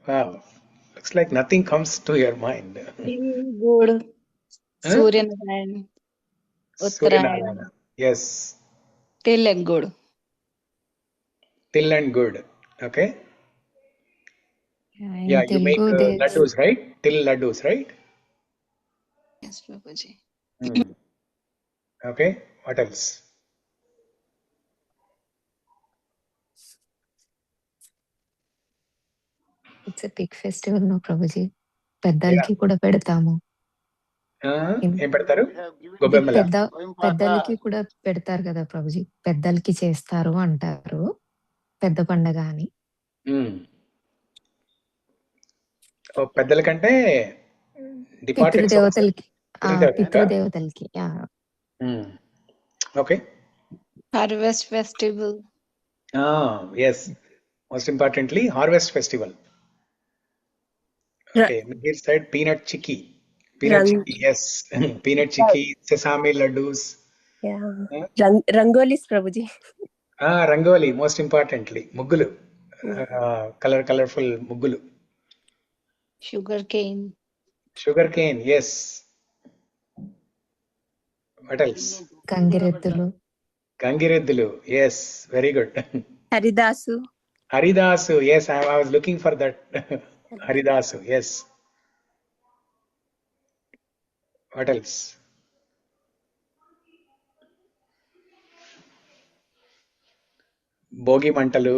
Wow. Looks like nothing comes to your mind. Good. Huh? Suryanarayan. Uttarayan. Suryanarayana. Yes. Till and good. Till and good. Okay. In Yeah, you make Telugu, there's laddus, right? Till laddus, right? Yes, Prabhuji. Hmm. Okay. What else? it's a big festival, no Prabhuji. పెద్దలకి కూడా పెడతాము. ఏం పెడతారు? గొబ్బెమ్మల. పెద్దలకి కూడా పెడతారు కదా ప్రభుజీ. పెద్దలకి చేస్తారు అంటారు పెద్ద పండగ అని. పెద్దల కంటే పితృదేవతలకి. పితృదేవతలకి. Okay. Harvest festival. Yes. Most importantly, harvest festival. Okay. Here said peanut chicky. Peanut chicky, yes. Peanut chicky, sesame laddus. Yeah. Rangolis, Prabhuji. Rangoli, most importantly. Muggulu. Colorful muggulu. Sugar cane. Sugar cane, yes. What else? Gangireddulu, yes. Very good. Haridasu. Haridasu, yes. I was looking for that. Haridasu, yes. What else? Bogi Mantalu.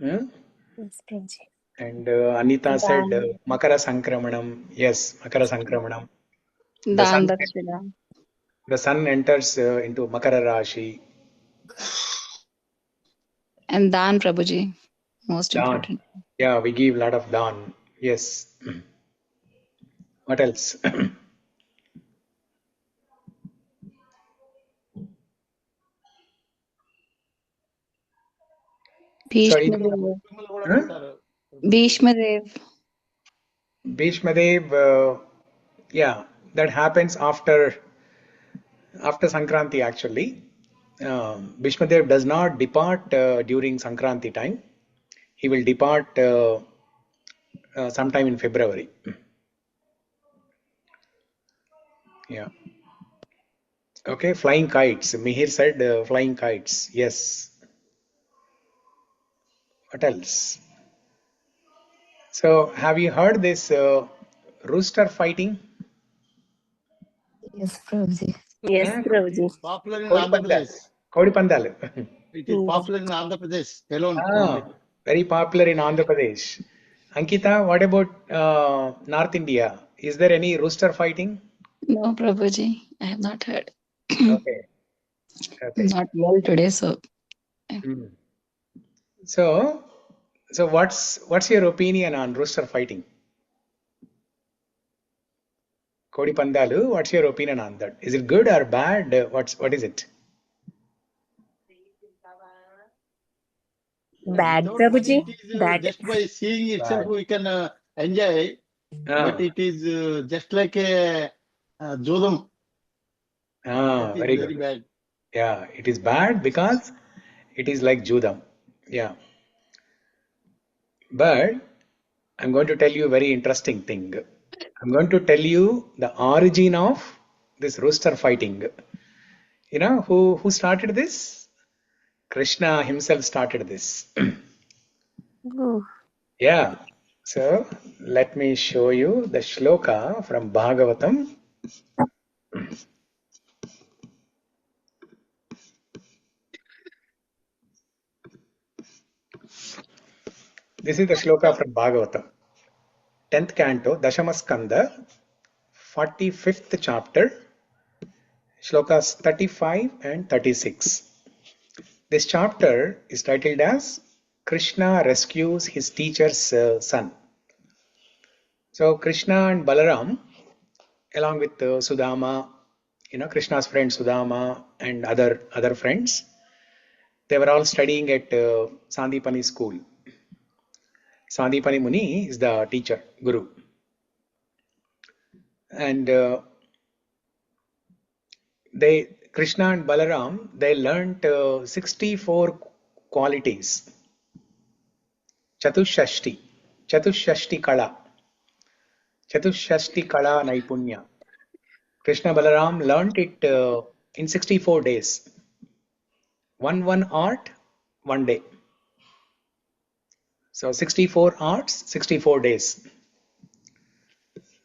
Yes, Prabhuji. And Anita said Makara Sankramanam. Yes, Makara Sankramanam. The sun enters into Makara Rashi. And Dan, Prabhuji. Most important. Yeah, we give a lot of dan. Yes. What else? Bhishmadev, yeah, that happens after Sankranti actually. Bhishmadev does not depart during Sankranti time. He will depart sometime in February. Yeah. Okay, flying kites. Mihir said flying kites. Yes. What else? So, have you heard this rooster fighting? Yes, Prabhuji. Yes, Prabhuji. Popular in Andhra Pradesh. Kodi Pandalu. It is popular in Andhra Pradesh alone. Very popular in Andhra Pradesh. Ankita, what about North India? Is there any rooster fighting? No, Prabhuji. I have not heard. Okay. Not well today, so. So what's your opinion on rooster fighting? Kodi Pandalu, what's your opinion on that? Is it good or bad? What is it? Bad, Prabhuji. Bad. Just by seeing itself, we can enjoy. But it is just like a jodam. Very good. Bad. Yeah, it is bad because it is like jodam. Yeah. But I'm going to tell you a very interesting thing. I'm going to tell you the origin of this rooster fighting. You know who started this? Krishna himself started this. Yeah. So let me show you the shloka from Bhagavatam. This is the shloka from Bhagavatam. 10th canto, Dashama Skanda, 45th chapter, shlokas 35 and 36. This chapter is titled as Krishna rescues his teacher's son. So Krishna and Balaram, along with Sudama, Krishna's friend Sudama and other friends, they were all studying at Sandipani school. Sandipani Muni is the teacher, guru. And Krishna and Balaram, they learnt 64 qualities. Chatushashti. Chatushashti Kala. Chatushashti Kala Naipunya. Krishna Balaram learnt it in 64 days. One art, 1 day. So 64 arts, 64 days.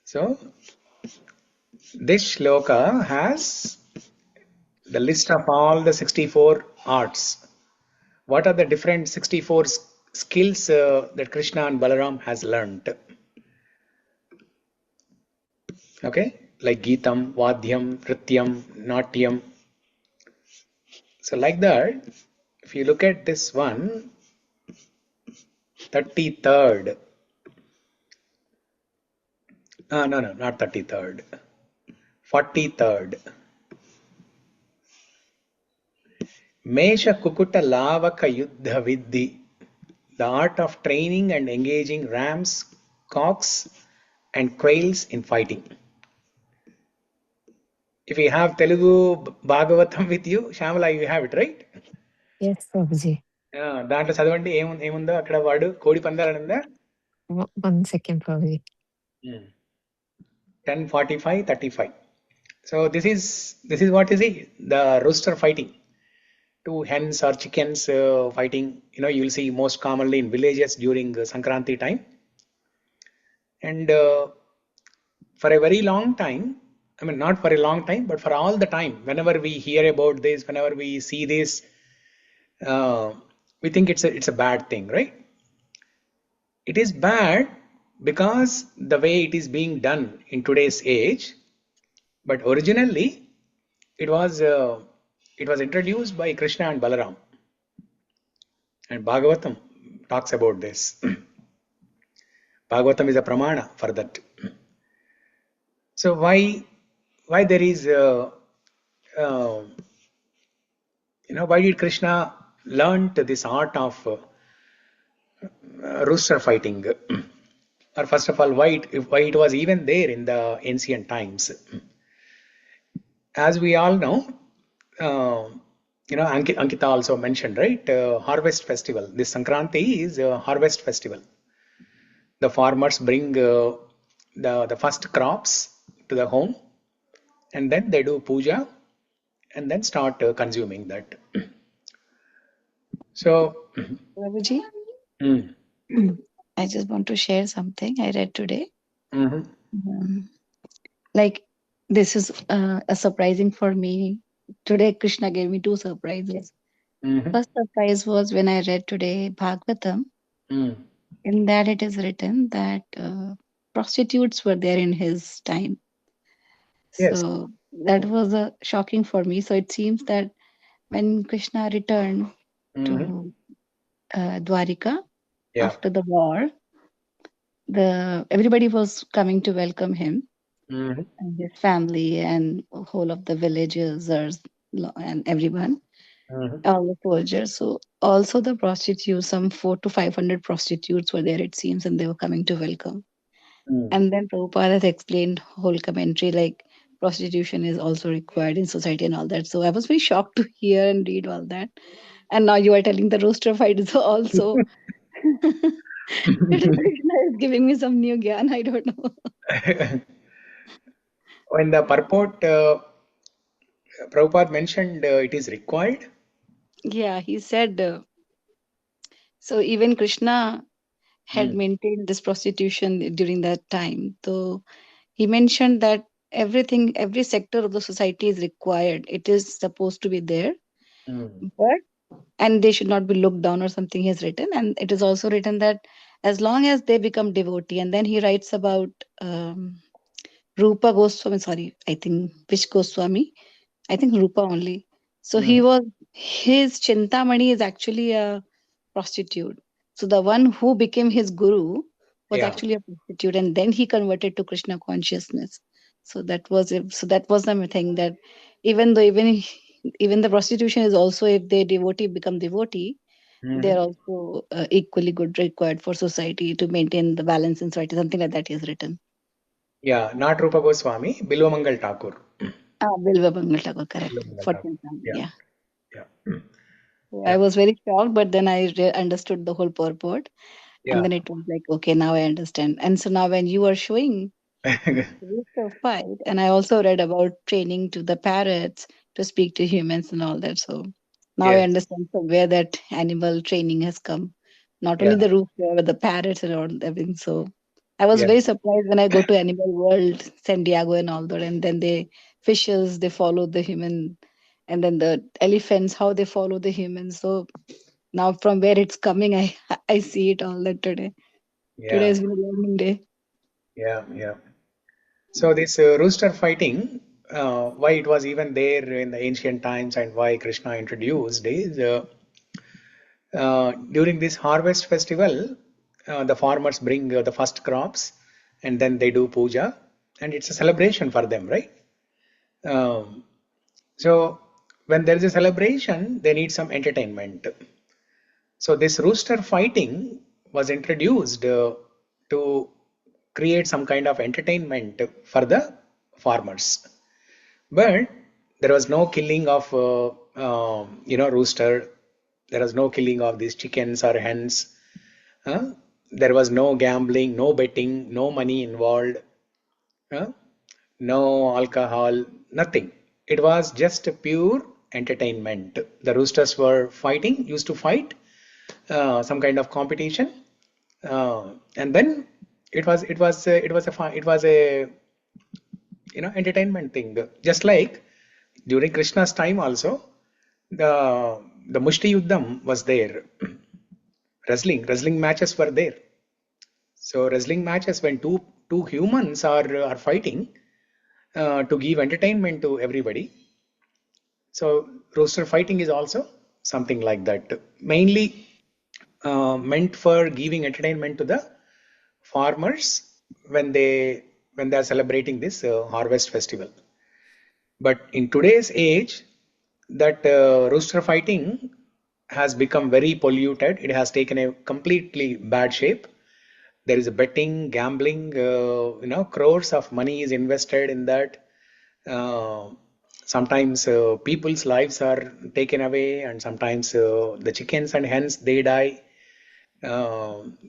So this shloka has the list of all the 64 arts. What are the different 64 skills that Krishna and Balaram has learnt? Okay, like Geetam, Vadhyam, Nrityam, Natyam. So like that, if you look at this one, 33rd. No, not 33rd. 43rd. Mesha Kukuta Lavaka Yuddha Viddhi. The art of training and engaging rams, cocks, and quails in fighting. If you have Telugu Bhagavatam with you, Shamala, you have it, right? Yes Prabhuji. దాంట్లో చదవండి ఏముందో అక్కడ వాడు కోడి పందాలనుందా? 1 second Prabhuji. 10:45:35. So this is what is it? The rooster fighting. 2 hens or chickens fighting. You'll see most commonly in villages during Sankranti time. And for a very long time, I mean not for a long time, but for all the time, whenever we hear about this, whenever we see this, we think it's a bad thing, right? It is bad because the way it is being done in today's age, but originally it was introduced by Krishna and Balaram, and Bhagavatam talks about this. Bhagavatam is a pramana for that. So why there is why did Krishna learn this art of rooster fighting? Or first of all, why it was even there in the ancient times? As we all know, Ankita also mentioned, right? Harvest festival. This Sankranti is a harvest festival. The farmers bring the first crops to the home, and then they do puja, and then start consuming that. So, Prabhuji, I just want to share something I read today. Like, this is a surprising for me. Today, Krishna gave me 2 surprises. First surprise was when I read today Bhagavatam. In that it is written that prostitutes were there in his time. Yes. So that was shocking for me. So it seems that when Krishna returned to Dwarika after the war, everybody was coming to welcome him and his family and whole of the villagers and everyone, all the soldiers. So also the prostitutes, some 400 to 500 prostitutes were there, it seems, and they were coming to welcome. And then Prabhupada has explained whole commentary like prostitution is also required in society and all that. So I was very shocked to hear and read all that. And now you are telling the rooster fight is also. Krishna is giving me some new gyan. I don't know. When the purport, Prabhupada mentioned it is required. Yeah, he said. So even Krishna had maintained this prostitution during that time. So he mentioned that every sector of the society is required. It is supposed to be there, and they should not be looked down or something he has written. And it is also written that as long as they become devotee, and then he writes about Rupa Goswami, sorry, I think which Goswami? I think Rupa only. So his Chintamani is actually a prostitute. So the one who became his guru was actually a prostitute, and then he converted to Krishna consciousness. So that was the thing, that even the prostitution is also, if they become devotee, they are also equally good, required for society to maintain the balance in society. Something like that he has written. Yeah, not Rupa Goswami, Bilvamangal Thakur. Bilvamangal Thakur, correct. Yeah. I was very shocked, but then I understood the whole purport. Yeah. And then it was like, okay, now I understand. And so now when you were showing rooster fight, and I also read about training to the parrots to speak to humans and all that. So now I Yes. understand from where that animal training has come. Not only Yeah. the rooster, but the parrots and all everything. So I was Yeah. very surprised when I go to Animal World, San Diego, and all that, and then the fishes they follow the human, and then the elephants how they follow the humans. So now from where it's coming, I I see it all that today. Today Yeah. has been a learning day. Yeah. Yeah. So this rooster fighting, why it was even there in the ancient times and why Krishna introduced is during this harvest festival, the farmers bring the first crops and then they do puja and it's a celebration for them, right? Um, so when there is a celebration, they need some entertainment. So this rooster fighting was introduced to create some kind of entertainment for the farmers. But there was no killing of rooster. There was no killing of these chickens or hens. Huh? There was no gambling, no betting, no money involved. Huh? No alcohol, nothing. It was just a pure entertainment. The roosters were fighting, used to fight, some kind of competition, and then it was a entertainment thing. Just like during Krishna's time also, the the Mushti Yuddham was there. Wrestling matches were there. So wrestling matches when two humans are fighting to give entertainment to everybody. So rooster fighting is also something like that. Mainly meant for giving entertainment to the farmers when they are celebrating this harvest festival. But in today's age, that rooster fighting has become very polluted. It has taken a completely bad shape. There is a betting, gambling, crores of money is invested in that. Uh, Sometimes people's lives are taken away, and sometimes the chickens and hens they die. Um,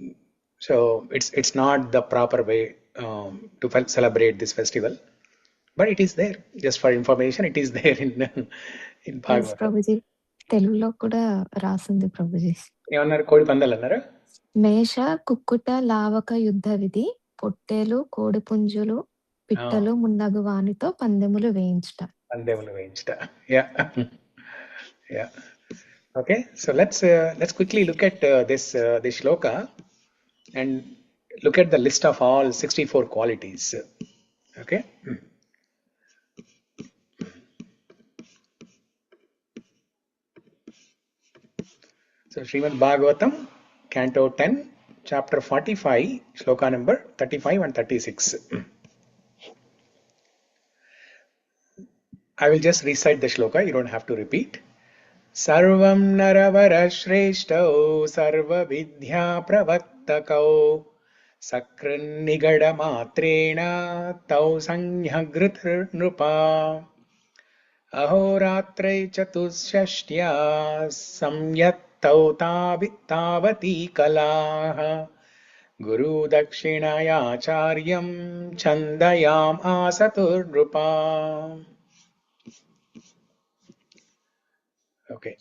so it's not the proper way to celebrate this festival, but it is there. Just for information, it is there in in yes Bhagavatam. Prabhuji. తెలుగులో కూడా రాసింది ప్రభుజీ. ఏమన్నారు? కోడి పందాలు అన్నారా? మేష కుక్కుట లావక యుద్ధ విధి పొట్టేలు కోడిపుంజులు పిట్టలు మున్నగు వానితో పందెములు వేయించుట. పందెములు వేయించుట. Yeah. Yeah. Okay. So let's quickly look at this shloka and look at the list of all 64 qualities. Okay. So Śrīmad-Bhāgavatam, Canto 10, Chapter 45, Shloka number 35 and 36. I will just recite the shloka, you don't have to repeat. Sarvam naravara shrestho sarva vidya pravattakau sakran nigada matrena tau sanhyagritar nrupa अहोरात्रै चतुष्षष्ट्या संयत्तौ तावती कलाः गुरुदक्षिणयाचार्यं छन्दयाम् आसतुर्नृपा. Okay.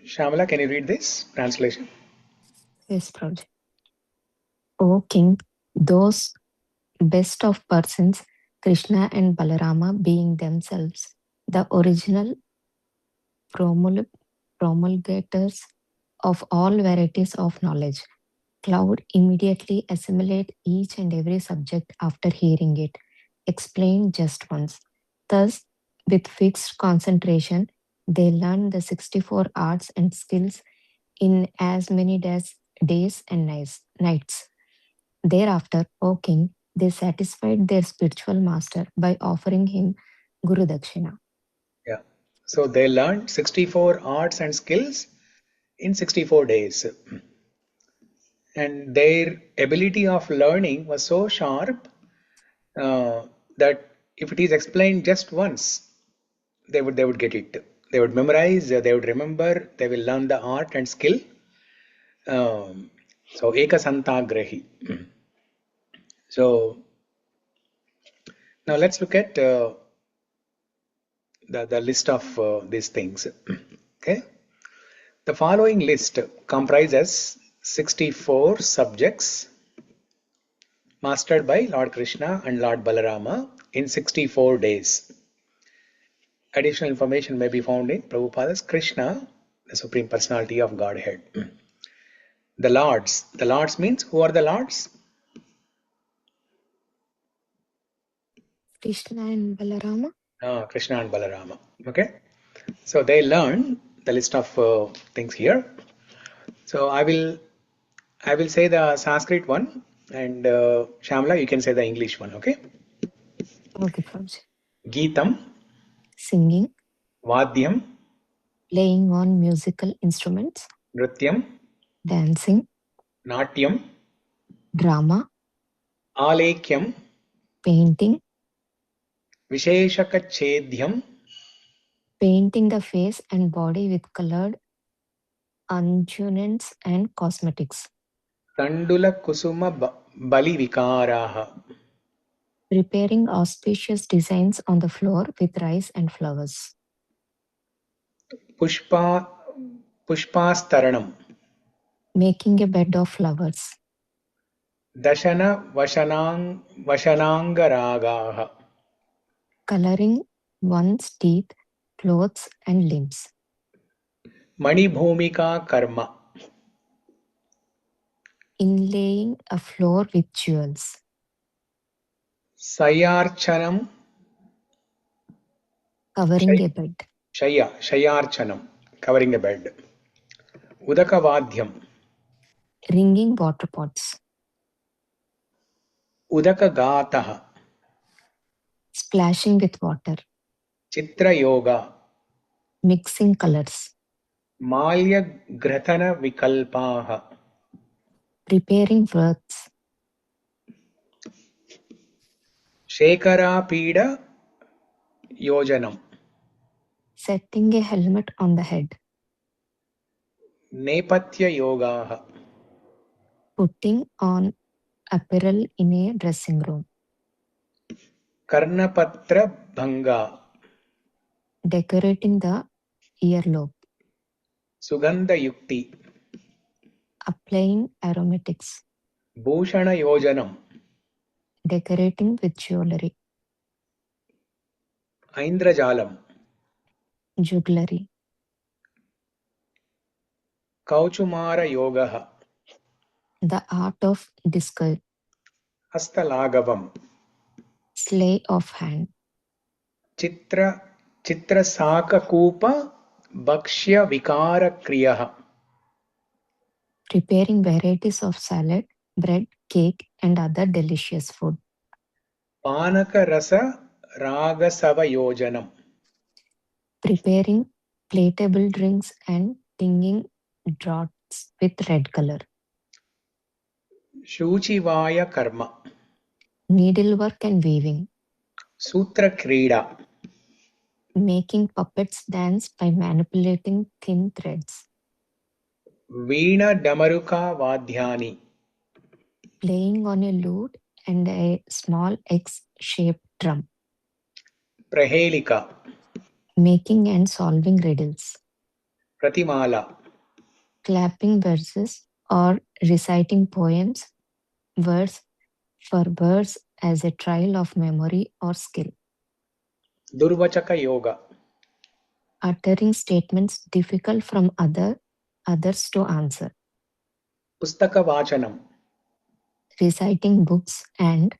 Shamala, can you read this translation? Yes, Prabhuji. O King, those best of persons, Krishna and Balarama being themselves the original promulgators of all varieties of knowledge, cloud immediately assimilate each and every subject after hearing it, explained just once. Thus, with fixed concentration, they learn the 64 arts and skills in as many days and nights. Thereafter, O king, they satisfied their spiritual master by offering him Guru Dakshina. Yeah. So they learned 64 arts and skills in 64 days. And their ability of learning was so sharp that if it is explained just once, they would get it. They would memorize, they would remember, they will learn the art and skill. Um, So ekasantagrahi. So now let's look at the list of these things. Okay. The following list comprises 64 subjects mastered by Lord Krishna and Lord Balarama in 64 days. Additional information may be found in Prabhupada's Krishna, the Supreme Personality of Godhead. The Lords. The Lords means, who are the Lords? Krishna and Balarama. Krishna and Balarama. Okay. So they learn the list of things here. So I will say the Sanskrit one, and Shamla, you can say the English one. Okay. Okay, Prabhuji. Geetam, Singing, Vadyam, playing on musical instruments, Nrityam, dancing, Natyam, drama, Alekyam, painting, Visheshakachedhyam, painting the face and body with colored unguents and cosmetics, Tandula Kusuma Bali Vikaraha, preparing auspicious designs on the floor with rice and flowers, Pushpastaranam, making a bed of flowers, Dashana Vashanangaragaha, coloring one's teeth, clothes, and limbs, Manibhumika Karma, inlaying a floor with jewels, Sayarchanam, covering a bed, Shayarchanam, covering a bed, Udakavadhyam, ringing water pots, Udakagataha, splashing with water, Chitra Yoga, mixing colors, Malya Gratana Vikalpaha, preparing words, Shekara Pida Yojanam, setting a helmet on the head, Nepatya Yogaha, putting on apparel in a dressing room, Karnapatra Bhanga, decorating the earlobe, Sugandha Yukti, applying aromatics, Bhushana Yojanam, decorating with jewelry, Aindrajalam, jewelry, Kauchumara Yogaha, the art of disguise, Hastalagavam, slay of hand, Chitra Sakakupa Bhakshya Vikara Kriyaha, preparing varieties of salad, bread, cake, and other delicious food, Panaka Rasa Ragasava Yojanam, preparing platable drinks and tinging draughts with red color, Shuchivaya Karma, needlework and weaving, Sutra Krida, making puppets dance by manipulating thin threads, Veena Damaruka Vadhyani, playing on a lute and a small X-shaped drum, Prahelika, making and solving riddles, Pratimala, clapping verses or reciting poems, verse for verse as a trial of memory or skill, Durvachaka Yoga, uttering statements difficult from others to answer, Pustaka Vachanam, reciting books and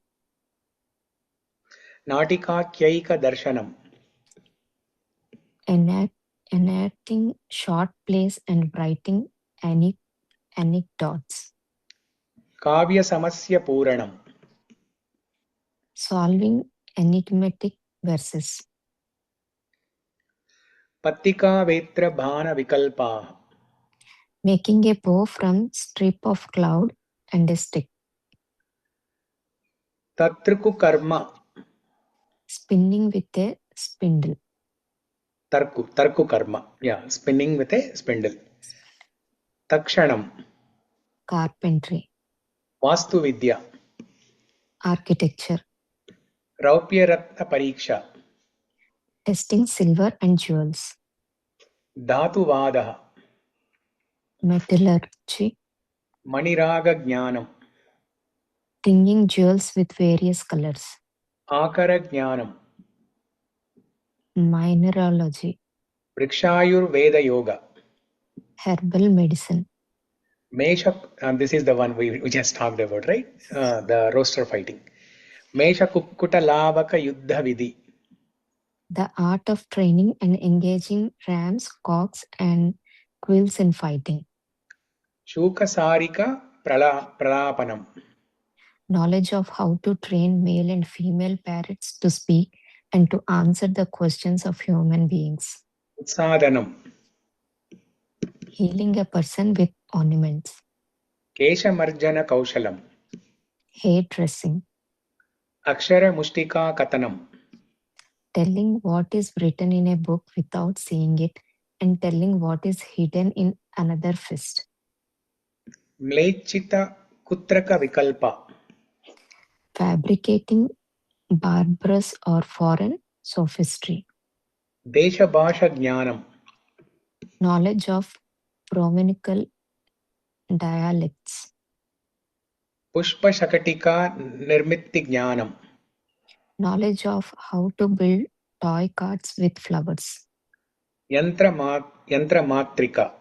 Natika Kyaika Darshanam, enacting short plays and writing anecdotes, Kavya Samasya Puranam, solving enigmatic verses, Pattika Vetra Bhana Vikalpa, making a bow from strip of cloud and a stick, Tatruku Karma, spinning with a spindle, Tarku Karma, yeah, spinning with a spindle, Takshanam, carpentry, Vastu Vidya, architecture, Raupya Ratna Pariksha, testing silver and jewels, Dhatu Vadaha, metallurgy, Maniraga Jnanam, ringing jewels with various colors, Akara Jnanam, mineralogy, Vrikshayur Veda Yoga, herbal medicine, Mesha, and this is the one we just talked about, right? The roaster fighting. Mesha Kukkuta Lavaka Yuddha Vidhi, the art of training and engaging rams, cocks, and quills in fighting, Shuka Sarika Pralapanam, knowledge of how to train male and female parrots to speak and to answer the questions of human beings, Utsadanam, healing a person with ornaments, Keshamarjana Kaushalam, hairdressing, Akshara Mushtika Katanam, telling what is written in a book without seeing it, and telling what is hidden in another fist, Mlechita Kutraka Vikalpa, fabricating barbarous or foreign sophistry, Desha Bhasha Jnanam, knowledge of provincial dialects, Pushpa Shakatika Nirmitti Jnanam, knowledge of how to build toy carts with flowers, Yantra Matrika,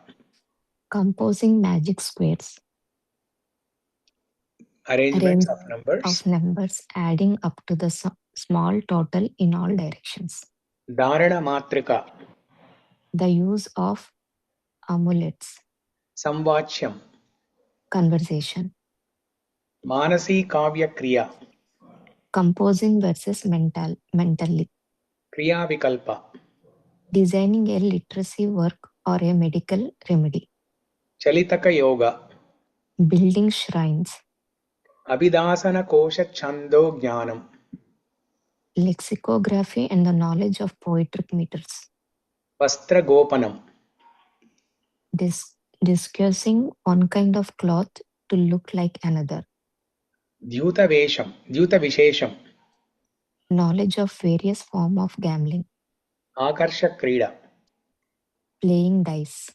composing magic squares, Arrangements arrange of numbers, of numbers adding up to the small total in all directions, Dharana Matrika, the use of amulets, Samvachyam, conversation, Manasi Kavya Kriya, composing verses mentally, Kriya Vikalpa, designing a literacy work or a medical remedy, Chalitaka Yoga, building shrines, Abhidasana Kosha Chando Jnanam, lexicography and the knowledge of poetic meters, Vastra Gopanam, discussing one kind of cloth to look like another, Dhyuta Vishesham, knowledge of various forms of gambling, Akarsha Krida, playing dice,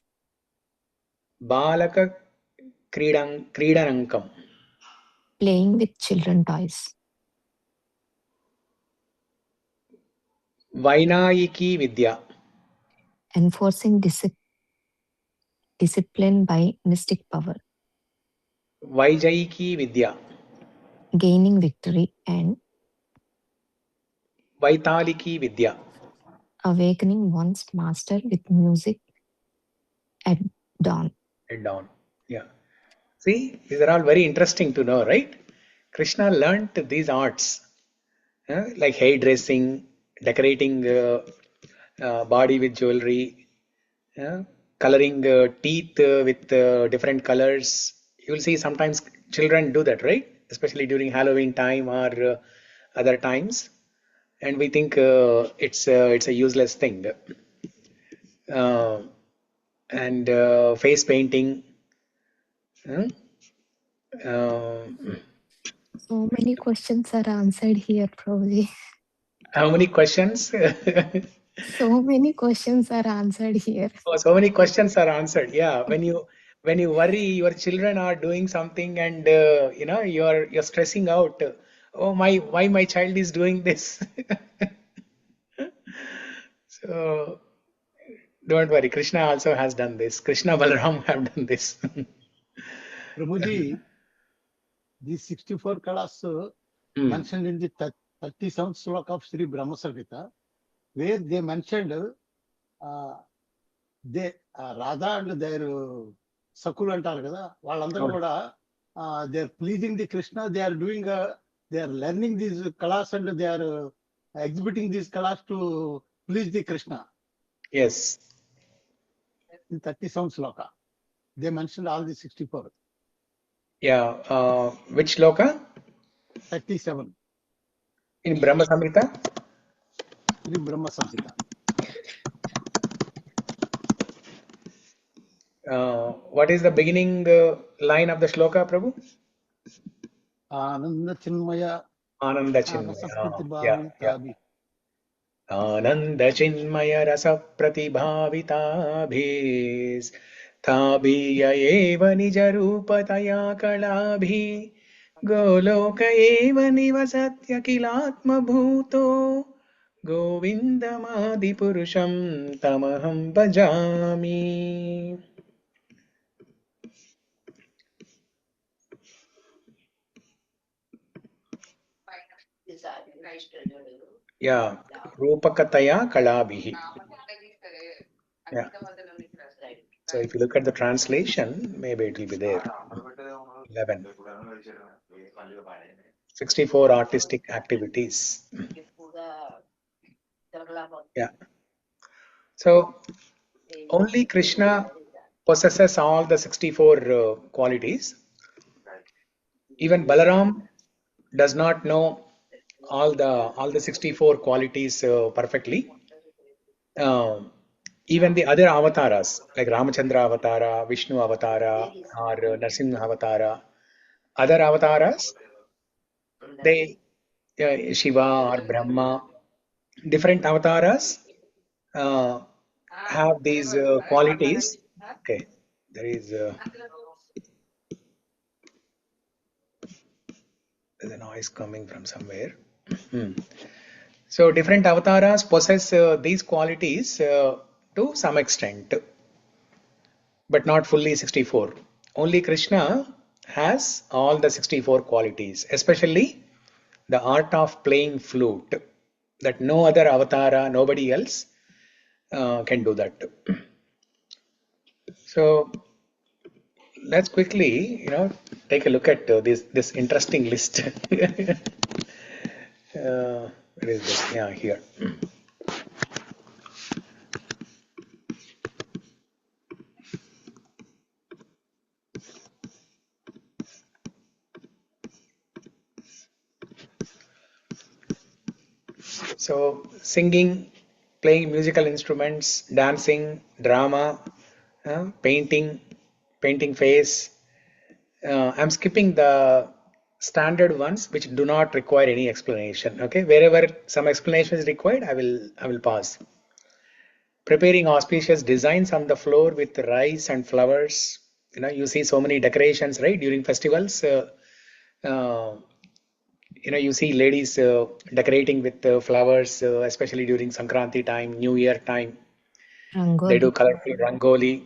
Balaka Kridanankam, playing with children toys, Vainayiki Vidya, enforcing discipline by mystic power, Vaijayiki Vidya, gaining victory, and Vaitaliki Vidya, awakening one's master with music at dawn. and down. Yeah. See, these are all very interesting to know, right? Krishna learnt these arts, like hairdressing, decorating body with jewelry, coloring teeth with different colors. You will see sometimes children do that, right? Especially during Halloween time or other times, and we think it's a useless thing. And face painting. So many questions are answered here, Prabhuji. How many questions? So many questions are answered here. Oh, so many questions are answered. Yeah, when you worry your children are doing something and you're stressing out. Oh my, why my child is doing this? So don't worry, Krishna also has done this. Krishna Balarama have done this. Prabhuji, these 64 kalas mentioned in the 37th sloka of Sri Brahma Samhita, where they mentioned they Radha and their Sakul antaru kada, వాళ్ళందరూ కూడా they are pleasing the Krishna, they are doing they are learning these kalas and they are exhibiting these kalas to please the Krishna. Yes. In 37th sloka, they mentioned all the 64. Yeah. Which sloka? 37. In Brahma Samhita? Sri Brahma Samhita. What is the beginning line of the shloka, Prabhu? Ananda Chinmaya Ananda Chinmaya. Yeah, Rasapratibhavi yeah. Tabi. Ananda Chinmaya Rasa Pratibhavitabhis Thabhiya eva nija rupataya kalabhi Goloka eva nivasatya kilatma bhuto Govindamadi purusham tamaham bhajami. Yeah, Rupakataya Kalabhihi. Yeah. So if you look at the translation, maybe it will be there. 11. 64 artistic activities. Yeah. So only Krishna possesses all the 64 qualities. Even Balaram does not know all the 64 qualities perfectly. Even the other avatars like Ramachandra Avatara, Vishnu Avatara, or Narsimha Avatara, other avatars, they Shiva or Brahma, different avatars uh, have these qualities. Okay, there is there's a noise coming from somewhere. Hmm. So different avatars possess these qualities to some extent, but not fully 64. Only Krishna has all the 64 qualities, especially the art of playing flute, that no other avatara, nobody else can do that. So let's quickly, take a look at this interesting list. Where is this? Yeah, here. So singing, playing musical instruments, dancing, drama, painting face. I'm skipping the standard ones which do not require any explanation. Okay, wherever some explanation is required, I will pause. Preparing auspicious designs on the floor with rice and flowers. You see so many decorations, right, during festivals. Uh, you see ladies decorating with flowers, especially during Sankranti time, New Year time. They do Rangoli. colorful rangoli.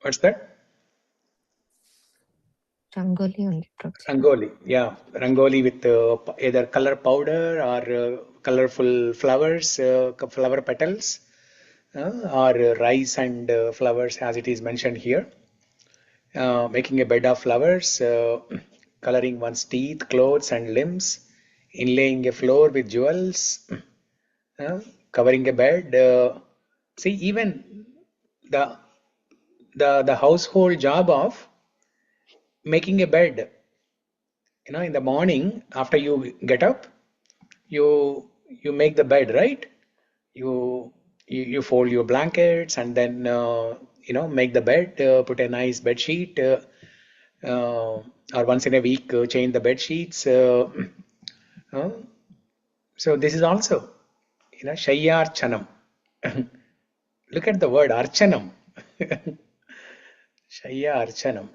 What's that? Rangoli only, Prabhuji. Rangoli, yeah, rangoli with either color powder or colorful flowers, flower petals, or rice and flowers, as it is mentioned here. Making a bed of flowers, coloring one's teeth, clothes, and limbs, inlaying a floor with jewels, covering a bed. See, even the the household job of making a bed. In the morning after you get up, you make the bed, right? You fold your blankets and then make the bed, put a nice bed sheet, or once in a week change the bed sheets. Uh, so this is also shayyarchanam. Look at the word archanam. Shayyarchanam.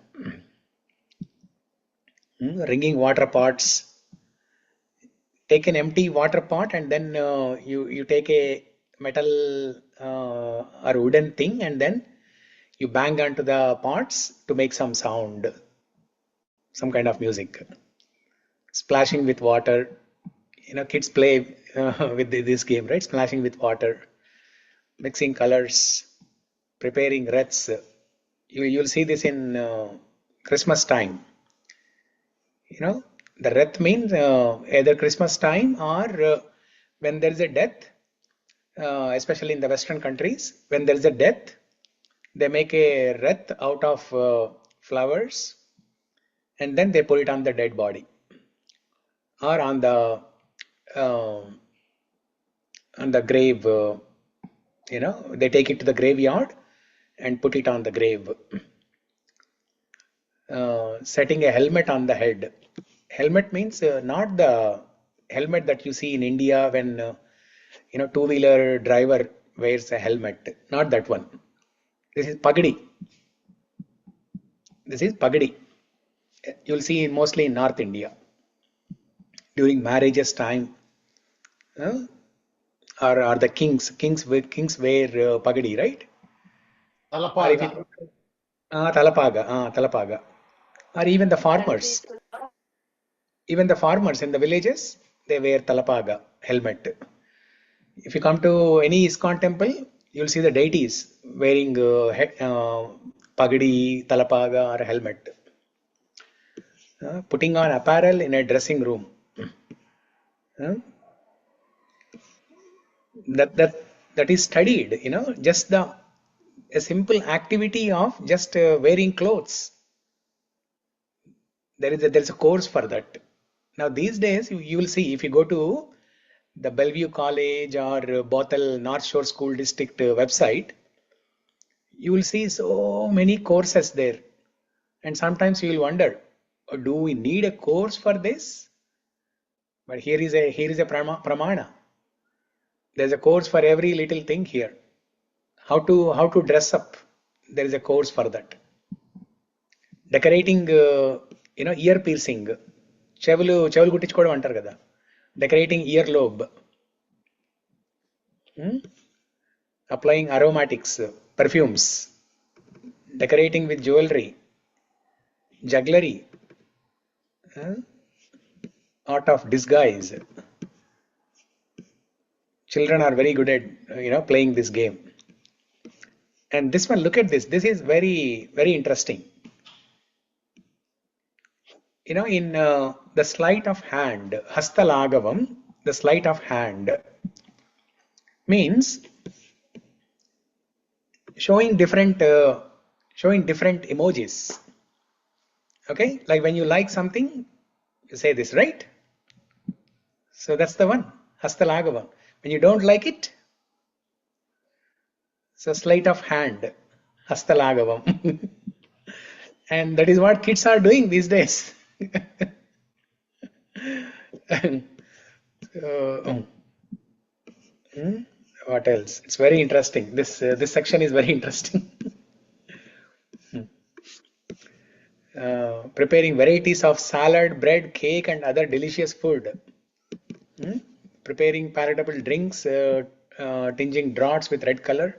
Ringing water pots. Take an empty water pot and then you take a metal or wooden thing and then you bang onto the pots to make some sound, some kind of music. Splashing with water. Kids play with this game, right? Splashing with water, mixing colors, preparing wreaths. You'll see this in Christmas time. The wreath means either Christmas time or when there is a death, especially in the Western countries, when there is a death, they make a wreath out of flowers and then they put it on the dead body or uh, on the grave. They take it to the graveyard and put it on the grave. Setting a helmet on the head. Helmet means not the helmet that you see in India when two-wheeler driver wears a helmet. Not that one. This is pagadi. This is pagadi. You'll see mostly in North India during marriages time, or the kings wear pagadi, right? Or if Talapaga. talapaga, or even the farmers. Even the farmers in the villages, they wear talapaga, helmet. If you come to any ISKCON temple, you'll see the deities wearing pagadi, talapaga, or helmet. Putting on apparel in a dressing room. That is studied. Just a simple activity of just wearing clothes. There is a course for that. Now these days you will see, if you go to the Bellevue College or Bothell North Shore School District website, you will see so many courses there, and sometimes you will wonder, do we need a course for this? But here is a pramana. There's a course for every little thing here. How to dress up, there is a course for that. Decorating ear piercing, చెవులు కుట్టించుకోవడం అంటారు కదా, decorating earlobe. Applying aromatics, perfumes, decorating with jewelry, jugglery, art of disguise. Children are very good at playing this game. And this one, look at this. This is very, very interesting. In the sleight of hand, hastalagavam, the sleight of hand means showing different emojis. Okay, like when you like something, you say this, right? So that's the one, hastalagavam. When you don't like it, so sleight of hand, hastalagavam. And that is what kids are doing these days. What else? It's very interesting. This section is very interesting. Preparing varieties of salad, bread, cake, and other delicious food. Preparing palatable drinks, tinging draughts with red color.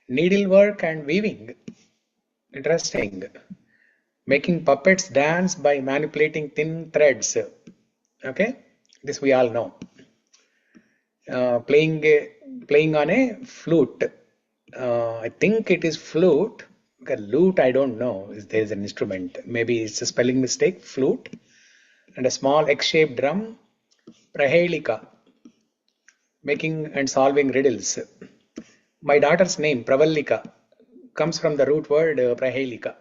Needlework and weaving. Interesting. Making puppets dance by manipulating thin threads. Okay, this we all know. Playing on a flute. I think it is flute. Okay, lute, I don't know if there is an instrument. Maybe it's a spelling mistake. Flute. And a small X-shaped drum. Prahelika. Making and solving riddles. My daughter's name, Pravallika, comes from the root word Prahelika.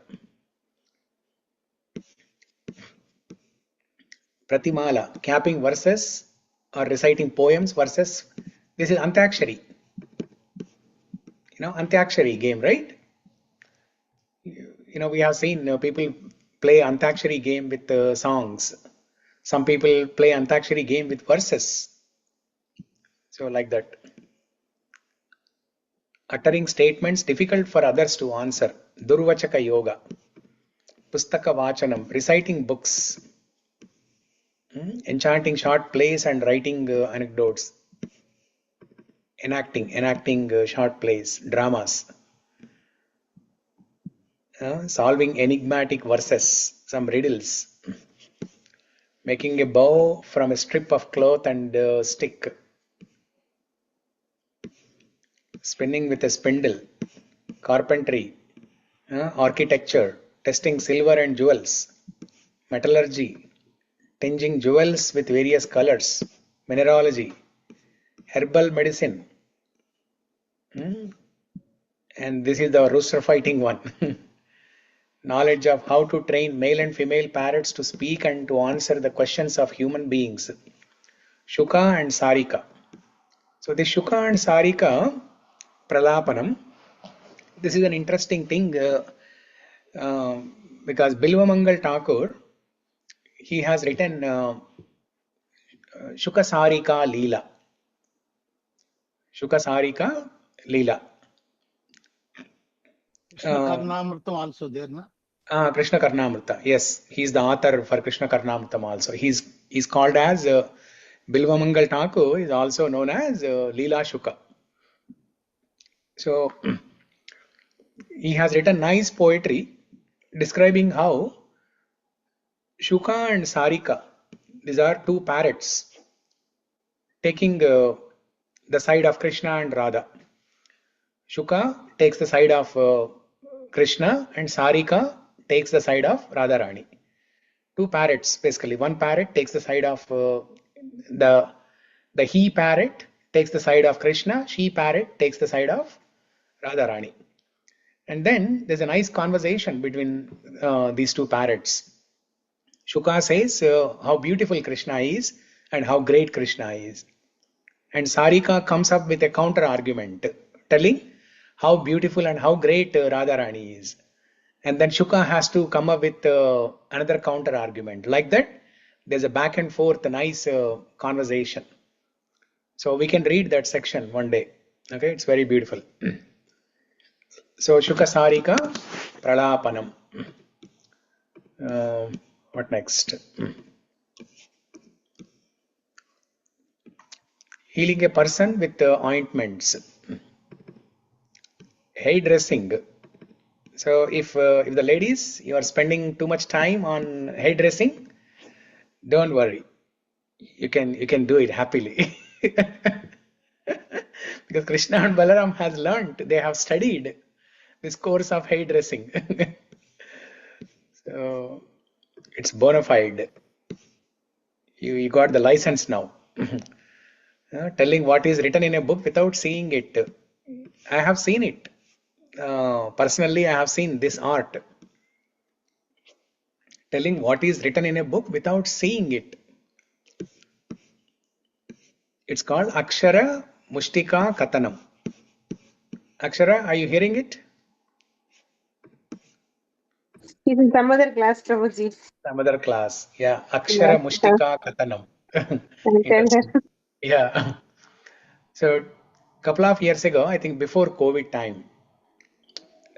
Pratimala, capping verses or reciting poems, verses. This is Antakshari. Antakshari game, right? We have seen people play Antakshari game with songs. Some people play Antakshari game with verses. So like that. Uttering statements difficult for others to answer. Durvachaka yoga. Pustaka vachanam, reciting books. Enchanting short plays and writing anecdotes. Enacting short plays, dramas. Solving enigmatic verses, some riddles. Making a bow from a strip of cloth and stick. Spinning with a spindle. Carpentry. Architecture. Testing silver and jewels. Metallurgy. Tinging jewels with various colors. Mineralogy. Herbal medicine. And this is the rooster fighting one. Knowledge of how to train male and female parrots to speak and to answer the questions of human beings. Shuka and Sarika. So the Shuka and Sarika, Pralapanam, this is an interesting thing because Bilvamangal Thakur, he has written Shukasarika Leela. Shukasarika Leela. Krishna Karnamritam also there, na? Krishna Karnamrita. Yes, he's the author for Krishna Karnamritam also. He's called as Bilvamangal Thakur is also known as Leela Shuka. So he has written nice poetry describing how Shuka and Sarika, these are two parrots taking the side of Krishna and Radha. Shuka takes the side of Krishna and Sarika takes the side of Radharani. Two parrots basically. One parrot takes the side of the he parrot takes the side of Krishna, she parrot takes the side of Radharani. And then there's a nice conversation between these two parrots. Shuka says how beautiful Krishna is and how great Krishna is. And Sarika comes up with a counter argument telling how beautiful and how great Radharani is. And then Shuka has to come up with another counter argument. Like that, there's a back and forth, a nice conversation. So we can read that section one day. Okay, it's very beautiful. So Shuka Sarika Pralapanam. What next? Healing a person with ointments. Hairdressing. So if the ladies, you are spending too much time on hairdressing, don't worry. You can do it happily. Because Krishna and Balaram has learned, they have studied this course of hairdressing. So it's bona fide. You got the license now. Telling what is written in a book without seeing it. I have seen it. Personally, I have seen this art. Telling what is written in a book without seeing it. It's called Akshara Mushtika Katanam. Akshara, are you hearing it? He's in some other class, Prabhuji. Some other class. Yeah. Akshara Mushtika Katanam. I'll tell her. Yeah. So, couple of years ago, I think before COVID time,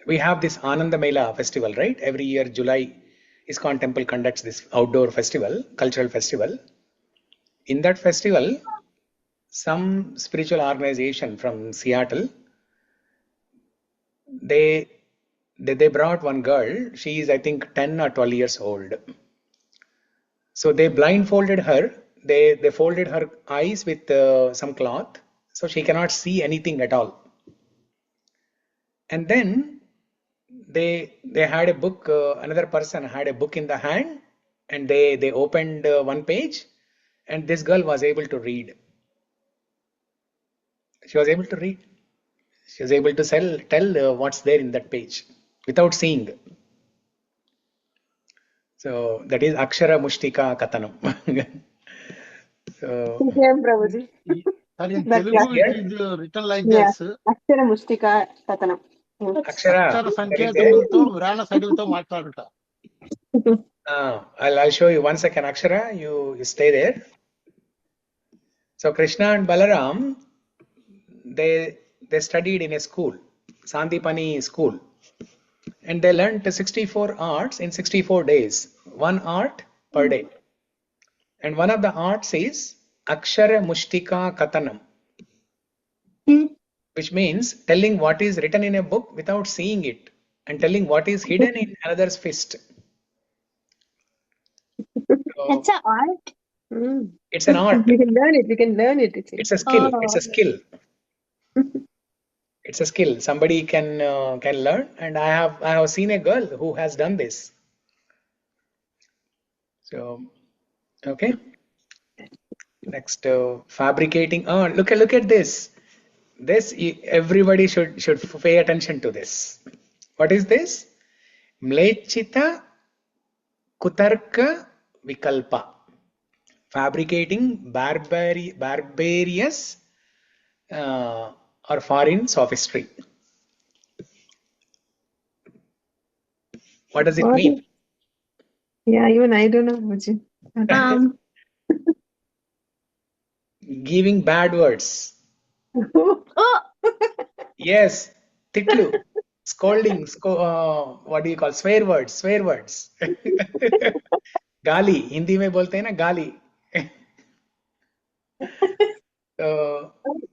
we have this Ananda Mela festival, right? Every year, July, ISKCON temple conducts this outdoor festival, cultural festival. In that festival, some spiritual organization from Seattle, they brought one girl. She is, I think, 10 or 12 years old. So they blindfolded her. They folded her eyes with some cloth, so she cannot see anything at all. And then they had a book. Another person had a book in the hand, and they opened one page, and this girl was able to read. She was able to read. She was able to tell what's there in that page without seeing. So that is Akshara Mushtika Katanam. So, Same, Prabhuji. Sir, in That Telugu, yeah. it is written like Yeah. this. Akshara Mustika Katanam. Akshara, Akshara there is a, సంకేతములతో వ్రాణ సడిలతో మాట్లాడుట. I'll show you 1 second. Akshara, you stay there. So Krishna and Balaram, they studied in a school, Sandipani school, and they learned 64 arts in 64 days, one art per day. And one of the arts is Akshara Mushtika Katanam, which means telling what is written in a book without seeing it, and telling what is hidden in another's fist. So That's an art. it's an art. We can learn it. We can learn it. It's a skill. Oh. It's a skill. It's a skill. Somebody can learn, and I have seen a girl who has done this. So, okay. Next, fabricating. Oh, look at this. Everybody should pay attention to this. What is this? Mlechita Kutarka Vikalpa. Fabricating barbarous or foreign sophistry. What does it What mean? Yeah, even I don't know, Prabhuji. Giving bad words. Oh, Yes, titlu, scolding, what do you call swear words? Swear words. गाली हिंदी में बोलते हैं ना गाली. So,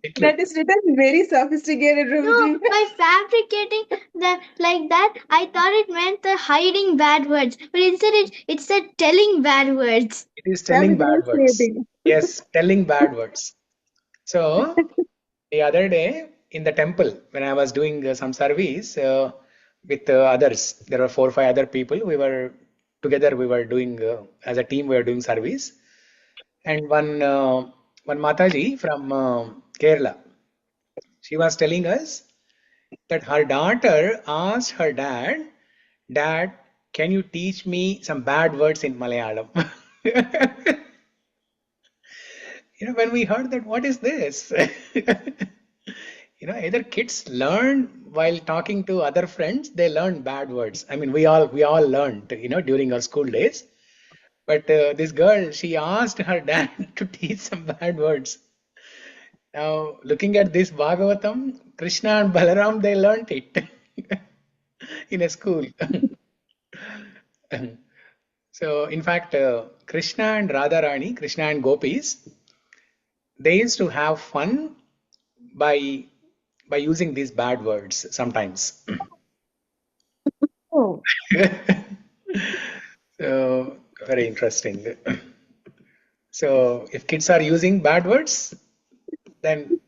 titlu. That is written very sophisticated, no, Prabhuji. by fabricating that like that, I thought it meant the hiding bad words, but instead it said telling bad words. It is telling bad words. Fabricating. Yes, telling bad words. So the other day in the temple, when I was doing some service with others, there were 4 or 5 other people. We were together. We were doing as a team. We were doing service, and one Mataji from Kerala, she was telling us that her daughter asked her dad, "Dad, can you teach me some bad words in Malayalam?" When we heard that, what is this? Either kids learn while talking to other friends, they learn bad words. I mean, we all learned, during our school days. But this girl, she asked her dad to teach some bad words. Now, looking at this Bhagavatam, Krishna and Balaram, they learned it in a school. So, in fact, Krishna and Radharani, Krishna and Gopis, they used to have fun by using these bad words sometimes. Oh, So, very interesting. So, if kids are using bad words, then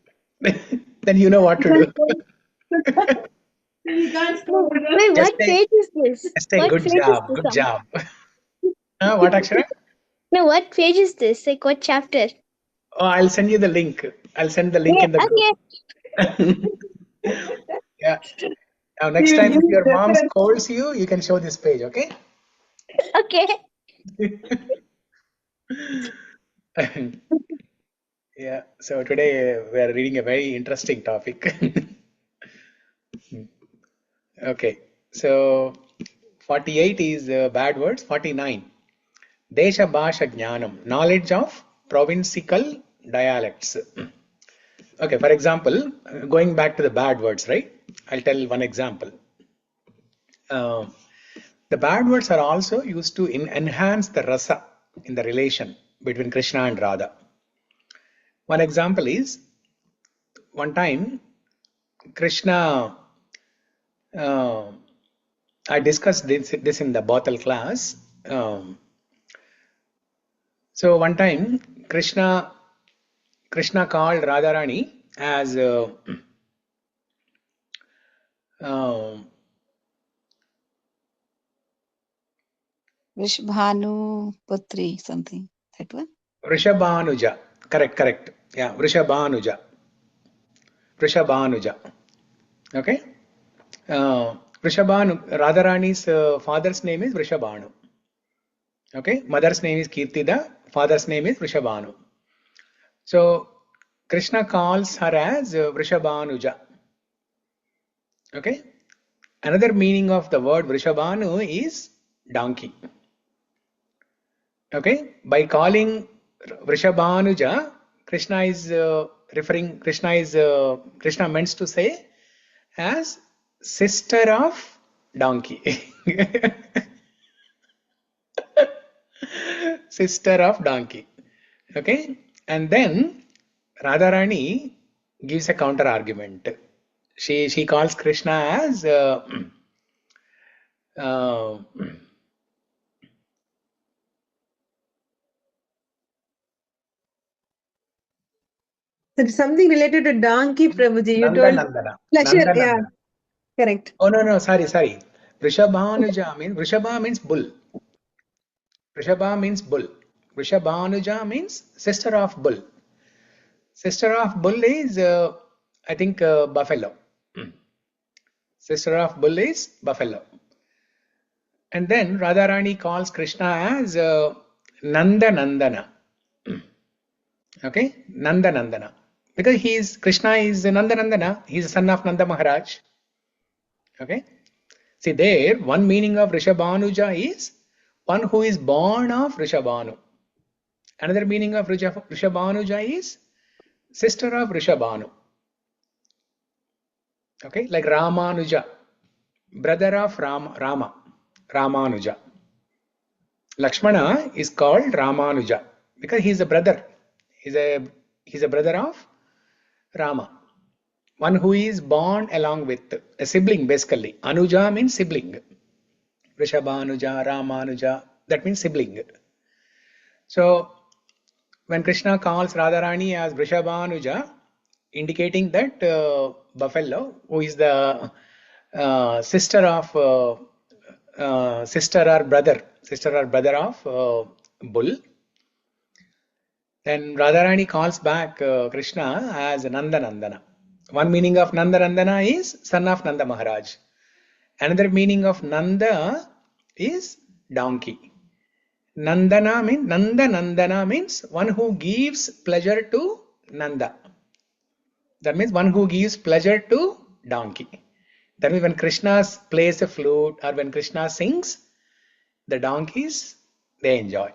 you know what to do. Wait, Just what say, page is this? just say What good page job, is good this? job. What, Akshara? No, what page is this? Like what chapter? Oh, I'll send you the link. I'll send the link Yeah, in the okay. group. Yeah. Now, next you time if use your mom reference. scolds you, you can show this page, okay? Okay. Yeah. So today we are reading a very interesting topic. Okay. So 48 is bad words. 49. Desha Bhasha Jnanam. Knowledge of provincial dialects. Okay. For example, going back to the bad words, right? I'll tell one example. The bad words are also used to enhance the rasa in the relation between Krishna and Radha. One example is, one time Krishna, I discussed this in the Bottle class. So one time Krishna called Radharani as Vishbhanu Putri, something. That one? Vrishabhanuja. Correct. Yeah, Vrishabhanuja. Okay. Radharani's father's name is Vrishabhanu. Okay. Mother's name is Kirtida. Father's name is Vrishabhanu. So Krishna calls her as Vrishabhanuja. Okay. Another meaning of the word Vrishabhanu is donkey. Okay. By calling Vrishabhanuja, Krishna meant to say as sister of donkey. Sister of donkey. Okay. And then Radharani gives a counter argument. She calls Krishna as It's something related to donkey, Prabhuji. You told Nandana. pleasure. Yeah, correct. Oh no, sorry. Vrishabhanuja means bull. Vrishabha means bull. Vrishabhanuja means sister of bull. Sister of bull is I think buffalo. Sister of bull is buffalo. And then Radharani calls Krishna as Nandana. Okay, Nandana. Because Krishna is Nandana. He's the son of Nanda Maharaj. Okay. See there, one meaning of Rishabhanuja is one who is born of Rishabhanu. Another meaning of Rishabhanuja is sister of Rishabhanu. Okay, like Ramanuja, brother of Rama, Ramanuja. Lakshmana is called Ramanuja because he is a brother. He's a brother of Rama. One who is born along with a sibling, basically. Anuja means sibling. Rishabhanuja, Ramanuja, that means sibling. So when Krishna calls Radharani as Vrishabhanuja, indicating that buffalo, who is the sister or brother of bull, then Radharani calls back Krishna as Nandanandana. One meaning of Nandanandana is son of Nanda Maharaj. Another meaning of Nanda is donkey. Nandana means one who gives pleasure to Nanda. That means one who gives pleasure to donkey. That means when Krishna plays a flute or when Krishna sings, the donkeys, they enjoy.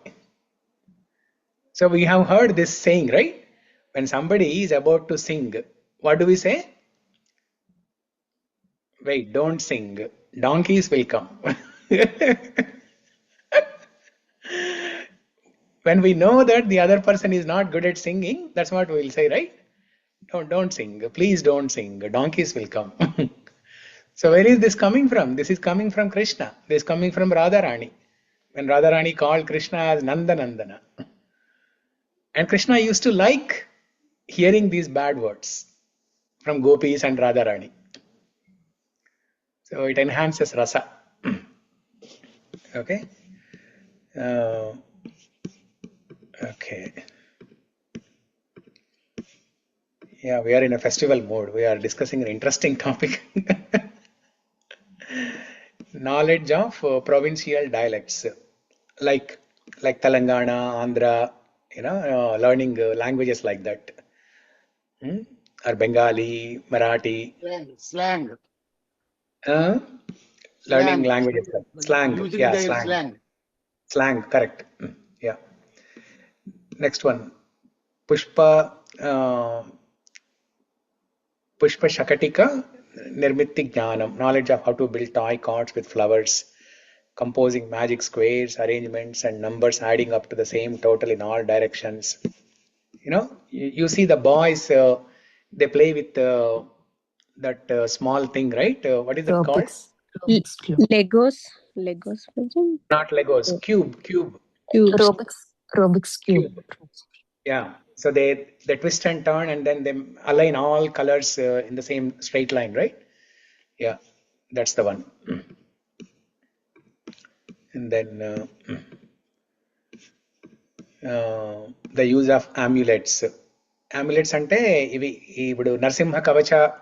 So we have heard this saying, right? When somebody is about to sing, what do we say? Wait, don't sing. Donkeys will come. When we know that the other person is not good at singing, that's what we will say, right? Don't sing. Please don't sing. Donkeys will come. So where is this coming from? This is coming from Krishna. This is coming from Radharani. When Radharani called Krishna as Nandanandana. And Krishna used to like hearing these bad words from gopis and Radharani. So it enhances rasa. Okay. Okay. Yeah, we are in a festival mode. We are discussing an interesting topic. Knowledge of provincial dialects, like Telangana, Andhra, learning languages like that, or Bengali, Marathi. Slang. Learning languages like slang. Using Yeah, their slang. Slang, correct. Yeah. Next one, Pushpa Shakatika Nirmitti Jnanam, knowledge of how to build toy carts with flowers, composing magic squares, arrangements, and numbers adding up to the same total in all directions. You see the boys, they play with that small thing, right? What is it called? Rubik's Cube. Legos. Not Legos, cube. Rubik's Cube. Yeah. So they twist and turn and then they align all colors in the same straight line, right? Yeah, that's the one. And then the use of amulets. Amulets ante ivi ipudu Narsimha Kavacha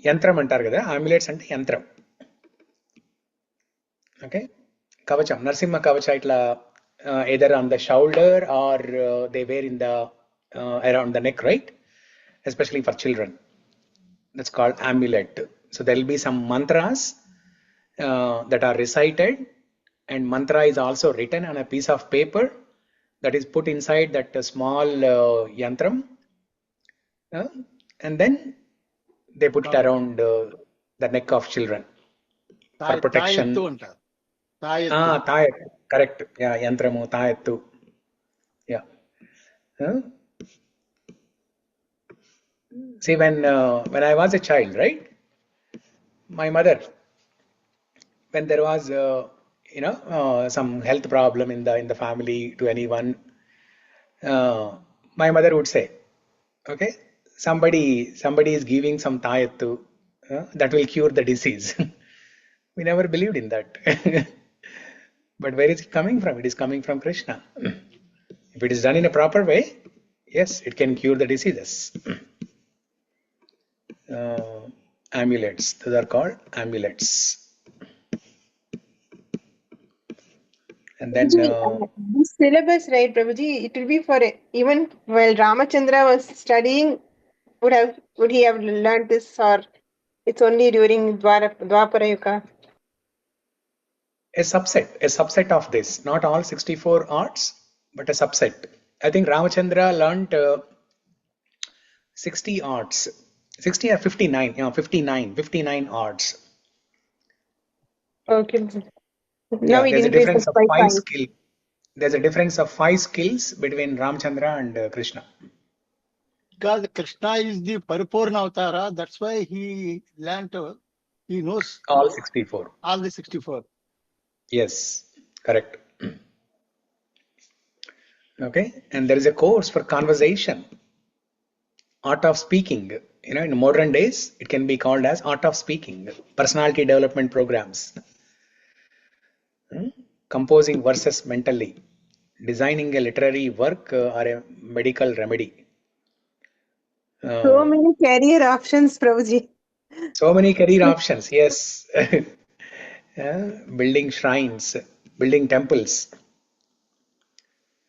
yantram antaru kada. Amulets ante yantram. Okay, Kavacham, Narsimha Kavacha itla either on the shoulder or they wear in the around the neck, right? Especially for children. That's called amulet. So there will be some mantras that are recited, and mantra is also written on a piece of paper that is put inside that small yantram, and then they put it around the neck of children for protection. Tayattu, correct. Yeah, yantramu, tayattu. Yeah. See, when I was a child, right? My mother, when there was some health problem in the family to anyone, my mother would say, okay, somebody is giving some tayattu that will cure the disease. We never believed in that. But where is it coming from? It is coming from Krishna. If it is done in a proper way, yes, it can cure the diseases. Amulets, those are called amulets. And then this syllabus, right, Prabhuji, it will be for even while Ramachandra was studying, would he have learned this, or It's only during Dwapara Yuga. A subset of this. Not all 64 arts, but a subset. I think Ramachandra learned 60 arts. 60 or 59? Yeah, 59 arts. Okay. Now Yeah, we there's a didn't raise the difference of five 5 points. skills. There's a difference of 5 skills between Ramachandra and Krishna. Because Krishna is the Paripurna Avatara, that's why he learnt, he knows All 64. all the 64. Yes, correct. Okay, and there is a course for conversation, art of speaking. In modern days, it can be called as art of speaking, personality development programs, composing verses mentally, designing a literary work or a medical remedy. So many career options, Prabhuji. So many career options, yes. Building shrines, building temples.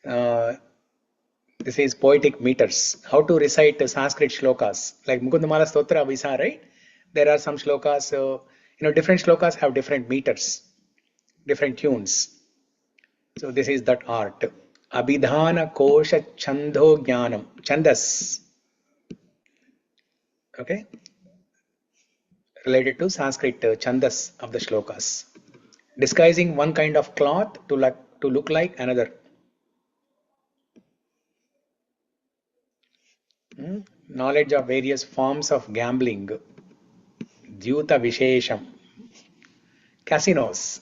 This is poetic meters. How to recite Sanskrit shlokas. Like Mukundamala Stotra we saw, right? There are some shlokas, different shlokas have different meters, different tunes. So this is that art. Abhidhana kosha chando jnanam. Chandas. Okay? Related to Sanskrit chandas of the shlokas. Disguising one kind of cloth to look like another. Knowledge of various forms of gambling. Dhyuta Vishesham. Casinos.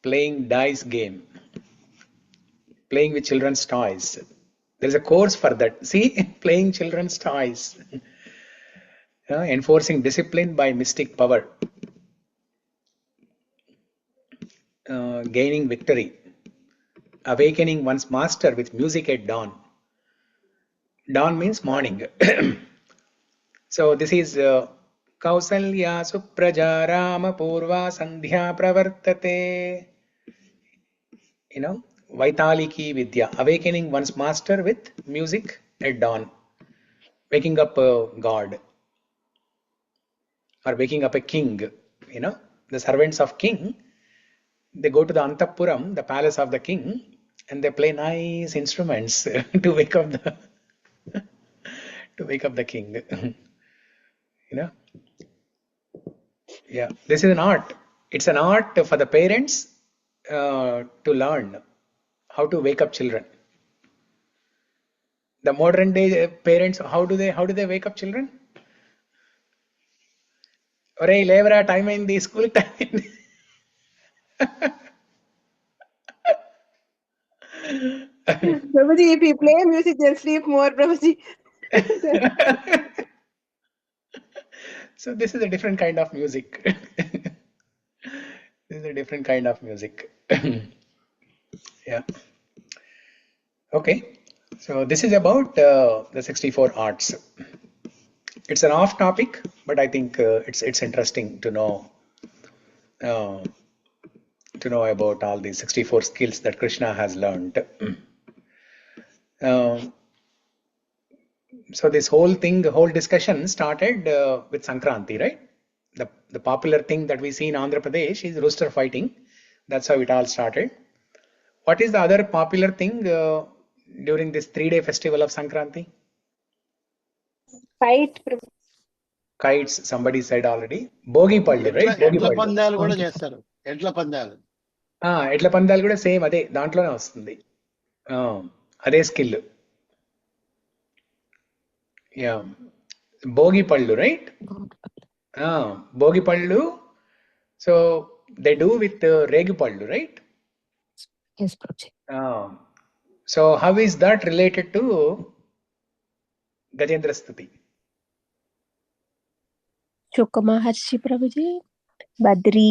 Playing dice game. Playing with children's toys. There is a course for that. See, playing children's toys. Enforcing discipline by mystic power. Gaining victory. Awakening one's master with music at dawn. Dawn means morning. So this is Kausalya Supraja Rama Purva Sandhya Pravartate. Vaitaliki Vidya. Awakening one's master with music at dawn. Waking up a god. Or waking up a king. The servants of king, they go to the Antapuram, the palace of the king, and they play nice instruments to wake up the king. Yeah, this is an art. It's an art for the parents to learn how to wake up children. The modern day parents, how do they wake up children? Ore levera time in the school time. Prabhuji, if you play music, they'll sleep more, Prabhuji. So this is a different kind of music. This is a different kind of music. Yeah. Okay. So this is about the 64 arts. It's an off topic, but I think it's interesting to know about all these 64 skills that Krishna has learned. So this whole discussion started with Sankranti, right? The popular thing that we see in Andhra Pradesh is rooster fighting. That's how it all started. What is the other popular thing during this 3-day festival of Sankranti? Fight. Kites, somebody said already. Bogi Pallu, right? Bogi ఎడ్ల Pallu. పందాలు కూడా చేస్తారు. ఎడ్ల పందాలు. ఎడ్ల పందాలు కూడా same అదే దాంట్లోనే వస్తుంది. అదే స్కిల్. యా, భోగి పళ్ళు, రైట్? భోగి పళ్ళు. సో దే డూ విత్ రేగి పళ్ళు, right? Yes, Prabhuji. So how is that related to Gajendra Stuti? Shuka Maharshi Prabhuji, Badri.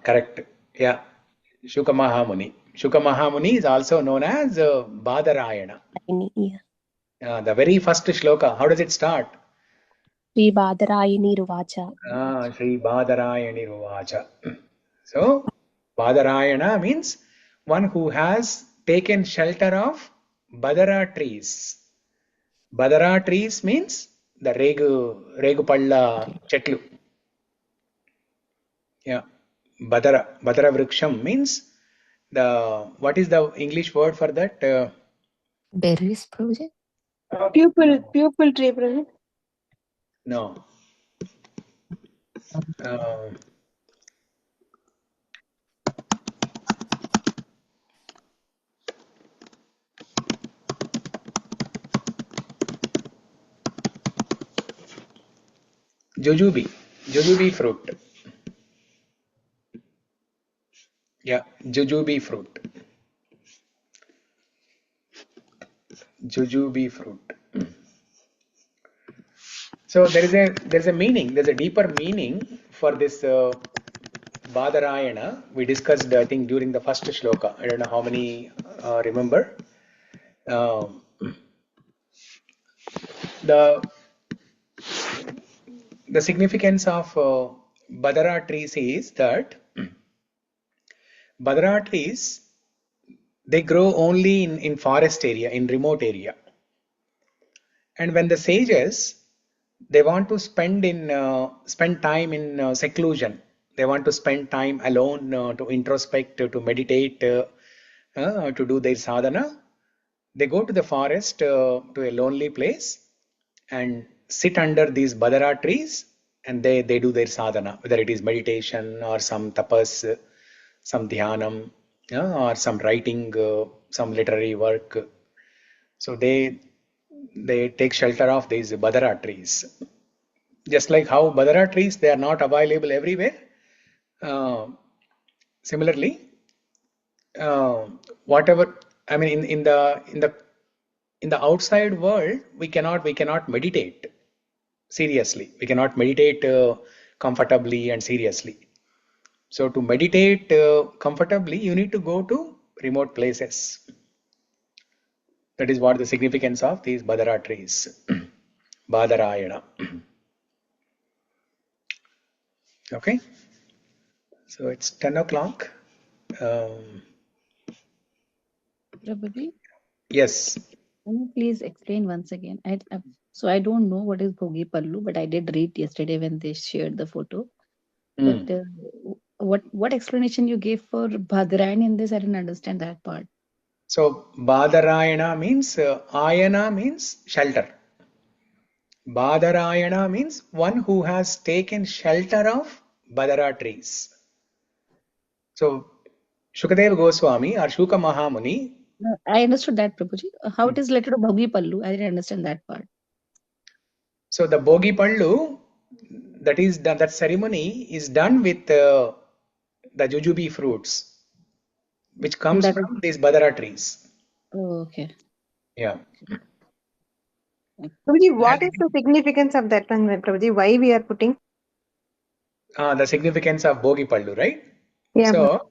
Correct. Yeah, Shuka Mahamuni. Shuka Mahamuni is also known as Badarayana. Yeah. The very first shloka, how does it start? Sri Badarayani Ruvacha. Sri Badarayani Ruvacha. So Badarayana means one who has taken shelter of Badara trees. Badara trees means the regu palla chetlu. Yeah, Badara Vriksham means what is the English word for that? Berries, Prabhuji? Pupil tree, Prabhuji. No. Jujube fruit. Yeah, jujube fruit. Jujube fruit. So there's a meaning, there's a deeper meaning for this Badarayana. We discussed, I think, during the first shloka. I don't know how many remember. The significance of Badara trees is that Badara trees, they grow only in forest area, in remote area. And when the sages, they want to spend time in seclusion, they want to spend time alone to introspect, to meditate, to do their sadhana, they go to the forest, to a lonely place and sit under these Badara trees, and they do their sadhana, whether it is meditation or some tapas, some dhyanam, or some writing, some literary work. So they take shelter of these Badara trees. Just like how Badara trees, they are not available everywhere. Similarly, whatever, I mean, in the outside world, we cannot meditate seriously. We cannot meditate comfortably and seriously. So to meditate comfortably, you need to go to remote places. That is what the significance of these Badara trees. Badarayana. Okay. So it's 10 o'clock. Prabhuji, Yes. can you please explain once again? So I don't know what is Bhogi Pallu, but I did read yesterday when they shared the photo. But what explanation you gave for Bhadrayana in this? I didn't understand that part. So Badarayana means, Ayana means shelter. Badarayana means one who has taken shelter of Badara trees. So Shukadeva Goswami or Shuka Mahamuni. No, I understood that, Prabhuji. How it is related to Bhogi Pallu? I didn't understand that part. So the Bhogi Pallu, that ceremony is done with the jujube fruits, which comes from these Badara trees. Oh, okay. Yeah. Prabhuji, what is the significance of that one, Prabhuji? Why we are putting? The significance of Bhogi Pallu, right? Yeah. So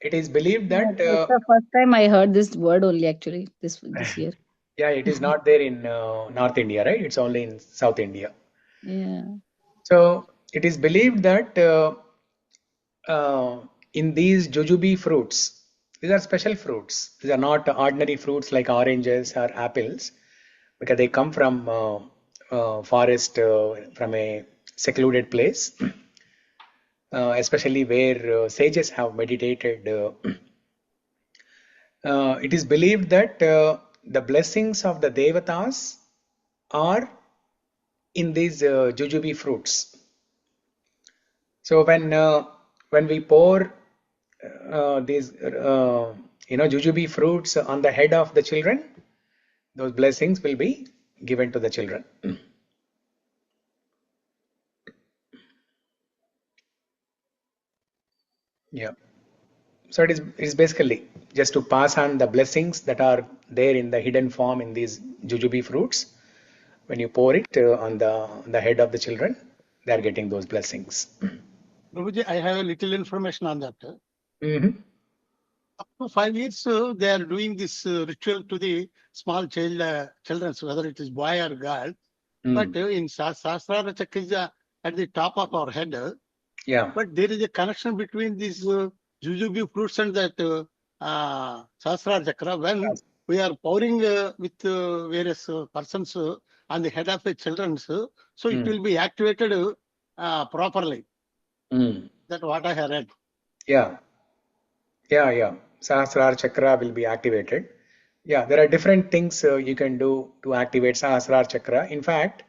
it is believed that It's the first time I heard this word only, actually, this year. Yeah, it is not there in North India, right? It's only in South India. Yeah. So it is believed that in these jujube fruits, these are special fruits. These are not ordinary fruits like oranges or apples, because they come from forest, from a secluded place, especially where sages have meditated. It is believed that the blessings of the devatas are in these jujube fruits. So when we pour these jujube fruits on the head of the children, those blessings will be given to the children. Yeah. So it is basically just to pass on the blessings that are there in the hidden form in these jujube fruits. When you pour it on the head of the children, they are getting those blessings. Prabhuji, I have a little information on that. Mm-hmm. Up to 5 years, they are doing this ritual to the small children, whether it is boy or girl. But in Sastra Chakra at the top of our head. Yeah. But there is a connection between these jujube fruits and that Sastra Chakra. When we are pouring with various persons on the head of the children, so it will be activated properly. That's what I have read. Yeah. Sahasrara chakra will be activated. Yeah, there are different things you can do to activate Sahasrara chakra. In fact,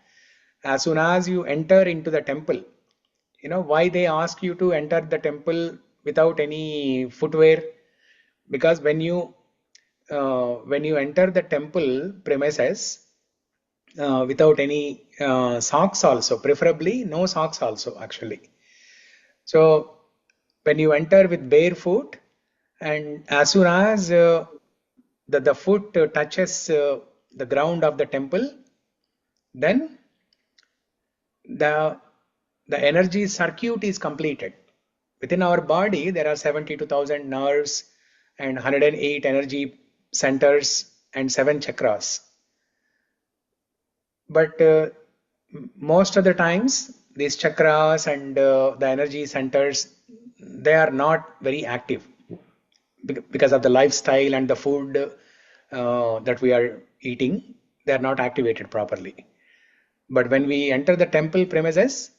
as soon as you enter into the temple, you know why they ask you to enter the temple without any footwear? Because when you enter the temple premises without any socks also, preferably no socks also actually. So when you enter with barefoot, and as soon as the foot touches the ground of the temple, then the energy circuit is completed. Within our body, there are 72,000 nerves and 108 energy centers and 7 chakras. But most of the times, these chakras and the energy centers, they are not very active because of the lifestyle and the food that we are eating. They are not activated properly. But when we enter the temple premises,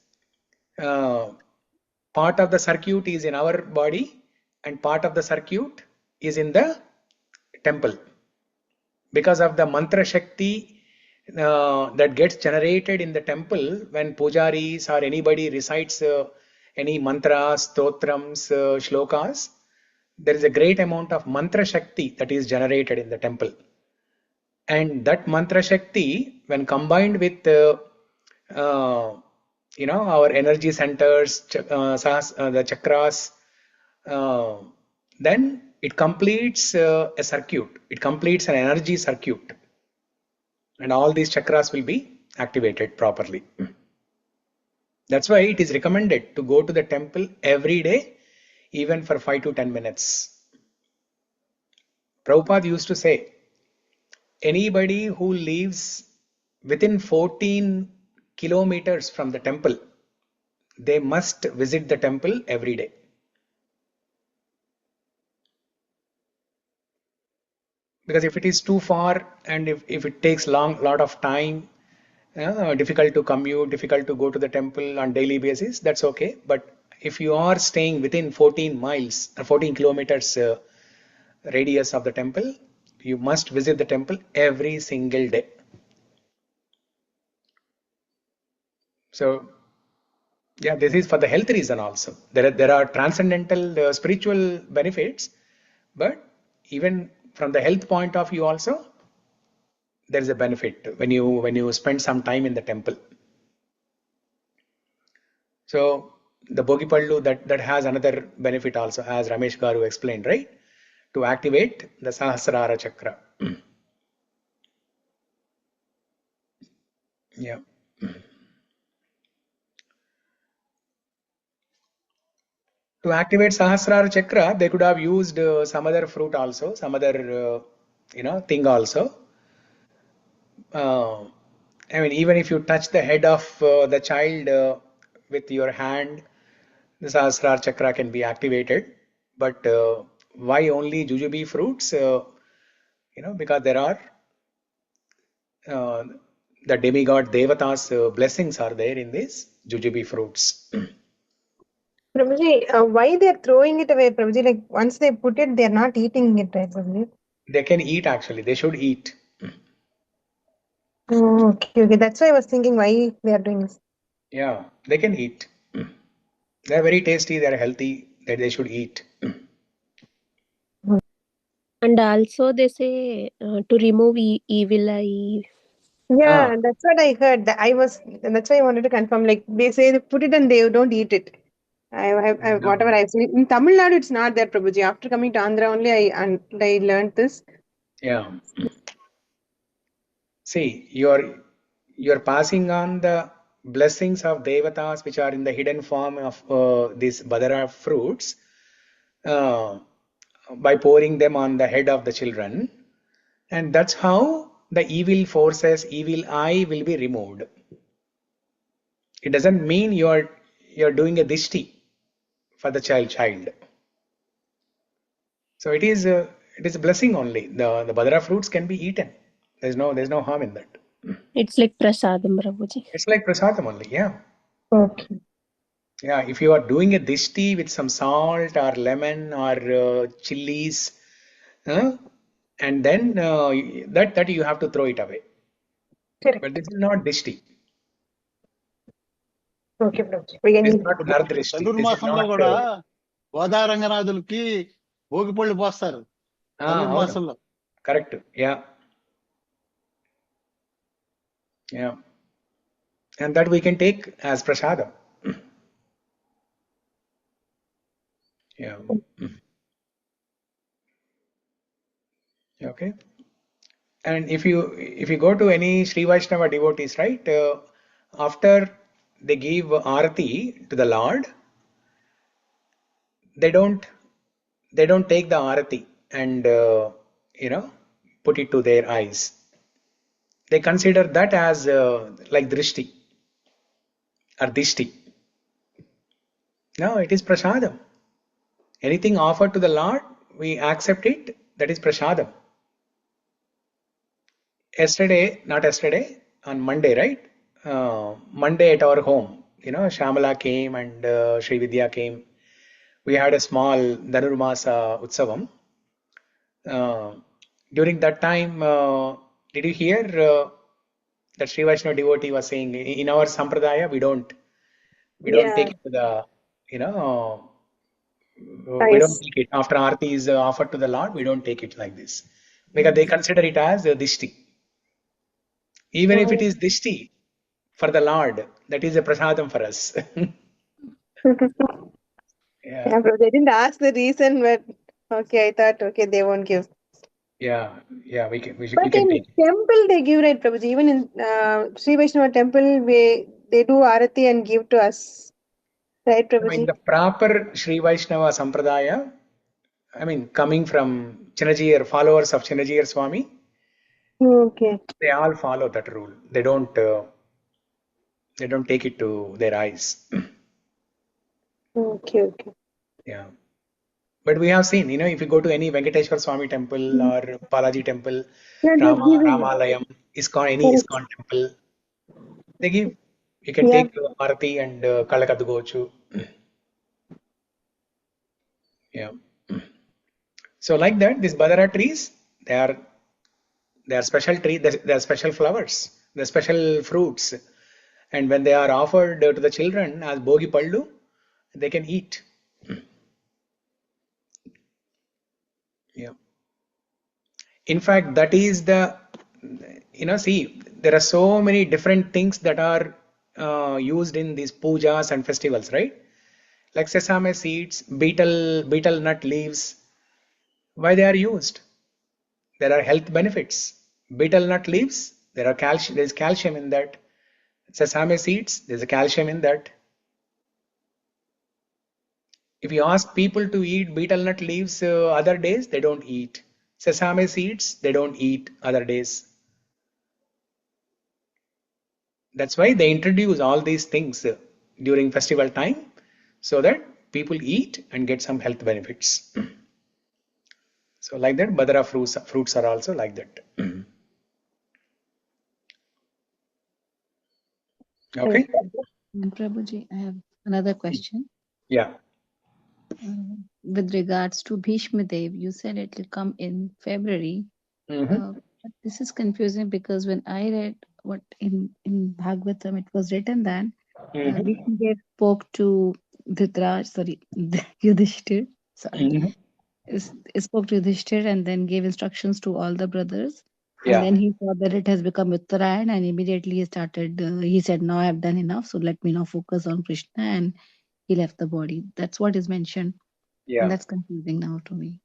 part of the circuit is in our body and part of the circuit is in the temple. Because of the mantra shakti that gets generated in the temple when pujaris or anybody recites any mantras, stotrams, shlokas, there is a great amount of mantra shakti that is generated in the temple. And that mantra shakti, when combined with our energy centers, the chakras, then it completes a circuit. It completes an energy circuit, and all these chakras will be activated properly. That's why it is recommended to go to the temple every day, even for 5 to 10 minutes. Prabhupada used to say, anybody who lives within 14 kilometers from the temple, they must visit the temple every day. Because if it is too far and if it takes lot of time, difficult to commute, difficult to go to the temple on daily basis, that's okay. But if you are staying within 14 miles or 14 kilometers radius of the temple, you must visit the temple every single day. So yeah, this is for the health reason also. There are transcendental spiritual benefits, but even from the health point of view also, there is a benefit when you spend some time in the temple. So the Bogipallu that has another benefit also, as Ramesh Garu explained, right? To activate the Sahasrara chakra. Yeah. To activate Sahasrara chakra, they could have used some other fruit also, some other thing also. I mean, even if you touch the head of the child with your hand, the Sahasrara chakra can be activated. But why only jujube fruits? Because there are the demigod Devata's blessings are there in these jujube fruits. Prabhuji, why they are throwing it away, Prabhuji? Like once they put it, they are not eating it, right, Prabhuji? They can eat actually. They should eat. Oh, okay. That's why I was thinking why they are doing this. Yeah, they can eat. They are very tasty. They are healthy. That they should eat. And also they say to remove evil eye. Yeah, that's what I heard. That's why I wanted to confirm. Like they say they put it and they don't eat it. Whatever I've seen in Tamil Nadu, it's not there, Prabhuji. After coming to Andhra only, I learned this. Yeah. See, you're passing on the blessings of devatas which are in the hidden form of these badara fruits by pouring them on the head of the children, and that's how the evil forces, evil eye will be removed. It doesn't mean you're doing a dishti for the child. So it is it is a blessing only. The badara fruits can be eaten. There's no harm in that. It's like prasadam, Prabhuji. It's like prasadam only. Yeah. Okay. Yeah, if you are doing a dishti with some salt or lemon or chilies, and then that you have to throw it away. Correct. But this is not dishti. Okay, Prabhuji. We can This is eat. not nardrishti. This is ధనుర్మాసంలో not. కూడా గోదారంగనాథులకి భోగి పళ్ళు పోస్తారు ధనుర్మాసంలో. Correct. Yeah. Yeah. And that we can take as prasadam. Yeah. Okay. And if you go to any Sri Vaishnava devotees, right, after they give arati to the Lord, they don't take the arati and put it to their eyes. They consider that as like drishti or dishti. No, it is prasadam. Anything offered to the Lord, we accept it. That is prasadam. Not yesterday, on Monday, right? Monday at our home, Shamala came and Sri Vidya came. We had a small Dhanurmasa Utsavam. During that time, did you hear that Sri Vaishnava devotee was saying, in our sampradaya, we don't take it to the, we don't take it. After Aarti is offered to the Lord, we don't take it like this. Because they consider it as dishti. Even if it is dishti for the Lord, that is a prasadam for us. Yeah, bro, they didn't ask the reason, but okay, I thought, okay, they won't give. Yeah, we can But take in it. temple, they give, right, Prabhuji? Even in Sri Vaishnava temple, they do arati and give to us. Right, In Prabhuji? the proper Sri Vaishnava sampradaya, coming from Chinnajiyar, followers of Chinnajiyar Swami, Okay. they all follow that rule. They don't take it to their eyes. Okay. Yeah. But we have seen, if you go to any Venkateshwar Swami temple or Balaji temple, Yeah, they're giving. Ramalayam, any ISKCON temple, they give. You can take Arati and Kalakadu Gochu. Yeah. So like that, these Badara trees, they are special trees, they are special flowers, they are special fruits. And when they are offered to the children as Bogi Pallu, they can eat. Yeah. In fact, that is see, there are so many different things that are used in these pujas and festivals, right? Like sesame seeds, betel nut leaves. Why they are used? There are health benefits. Betel nut leaves, there is calcium in that. Sesame seeds, there's a calcium in that. If you ask people to eat betel nut leaves other days, they don't eat. Sesame seeds, they don't eat other days. That's why they introduce all these things during festival time so that people eat and get some health benefits. So like that, Badara fruits are also like that. Okay. Prabhuji, I have another question. Yeah. With regards to Bhishma Dev, you said it will come in February. But this is confusing because when I read what in Bhagavatam, it was written that Bhishma Dev spoke to Yudhishthir. Spoke to Yudhishthir and then gave instructions to all the brothers. And then he saw that it has become Uttarayan, and immediately he started. He said, "Now I have done enough, so let me now focus on Krishna." And he left the body. That's what is mentioned. Yeah. And that's confusing now to me.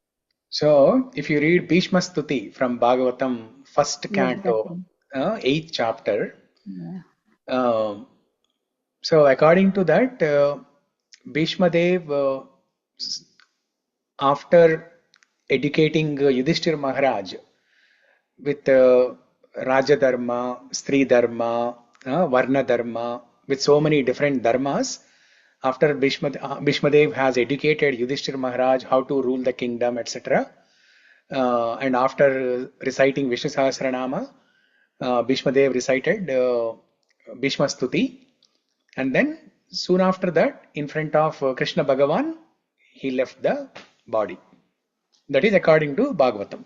So if you read Bhishma Stuti from Bhagavatam, first canto, 8th chapter. Yeah. So according to that, Bhishma Dev, after educating Yudhishthir Maharaj with Raja Dharma, Stri Dharma, Varna Dharma, with so many different dharmas, after Bhishma Dev has educated Yudhishthir Maharaj how to rule the kingdom, etc., And after reciting Vishnu Sahasranama, Bhishma Dev recited Bhishma Stuti, and then soon after that, in front of Krishna Bhagavan, he left the body. That is according to Bhagavatam.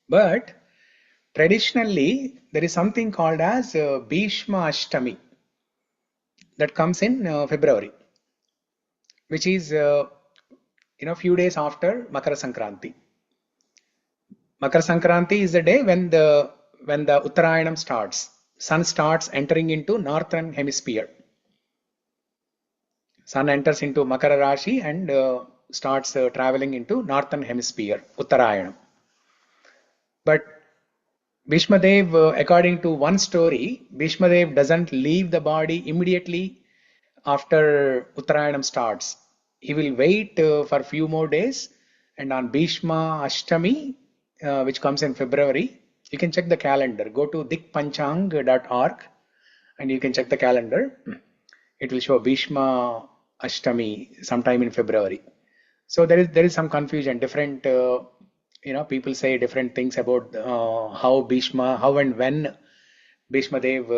But traditionally, there is something called as Bhishma Ashtami that comes in February, which is few days after Makara Sankranti. Makara Sankranti is the day when the Uttarayanam starts. Sun starts entering into northern hemisphere. Sun enters into Makara Rashi and starts traveling into northern hemisphere, Uttarayanam. But Bhishma Dev, according to one story, Bhishma Dev doesn't leave the body immediately after Uttarayanam starts. He will wait for a few more days, and on Bhishma Ashtami, which comes in February, you can check the calendar. Go to dikpanchang.org and you can check the calendar. It will show Bhishma Ashtami sometime in February. So there is some confusion. Different people say different things about how and when Bhishma Dev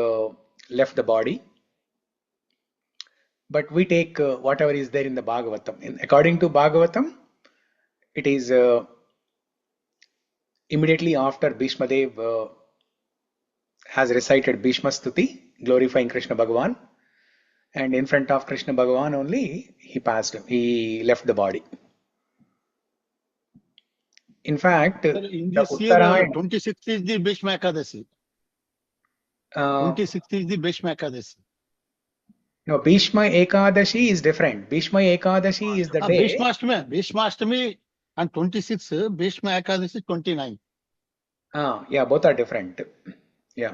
left the body. But we take whatever is there in the Bhagavatam. According to Bhagavatam, it is immediately after Bhishma Dev has recited Bhishma Stuti, glorifying Krishna Bhagavan, and in front of Krishna Bhagavan only he left the body. In fact, in this year, 26th is the Bhishma Ekadashi. 26th is the Bhishma Ekadashi. No, Bhishma Ekadashi is different. Bhishma Ekadashi is the day. Bhishma Ashtami and 26th, Bhishma Ekadashi 29. Yeah, both are different. Yeah.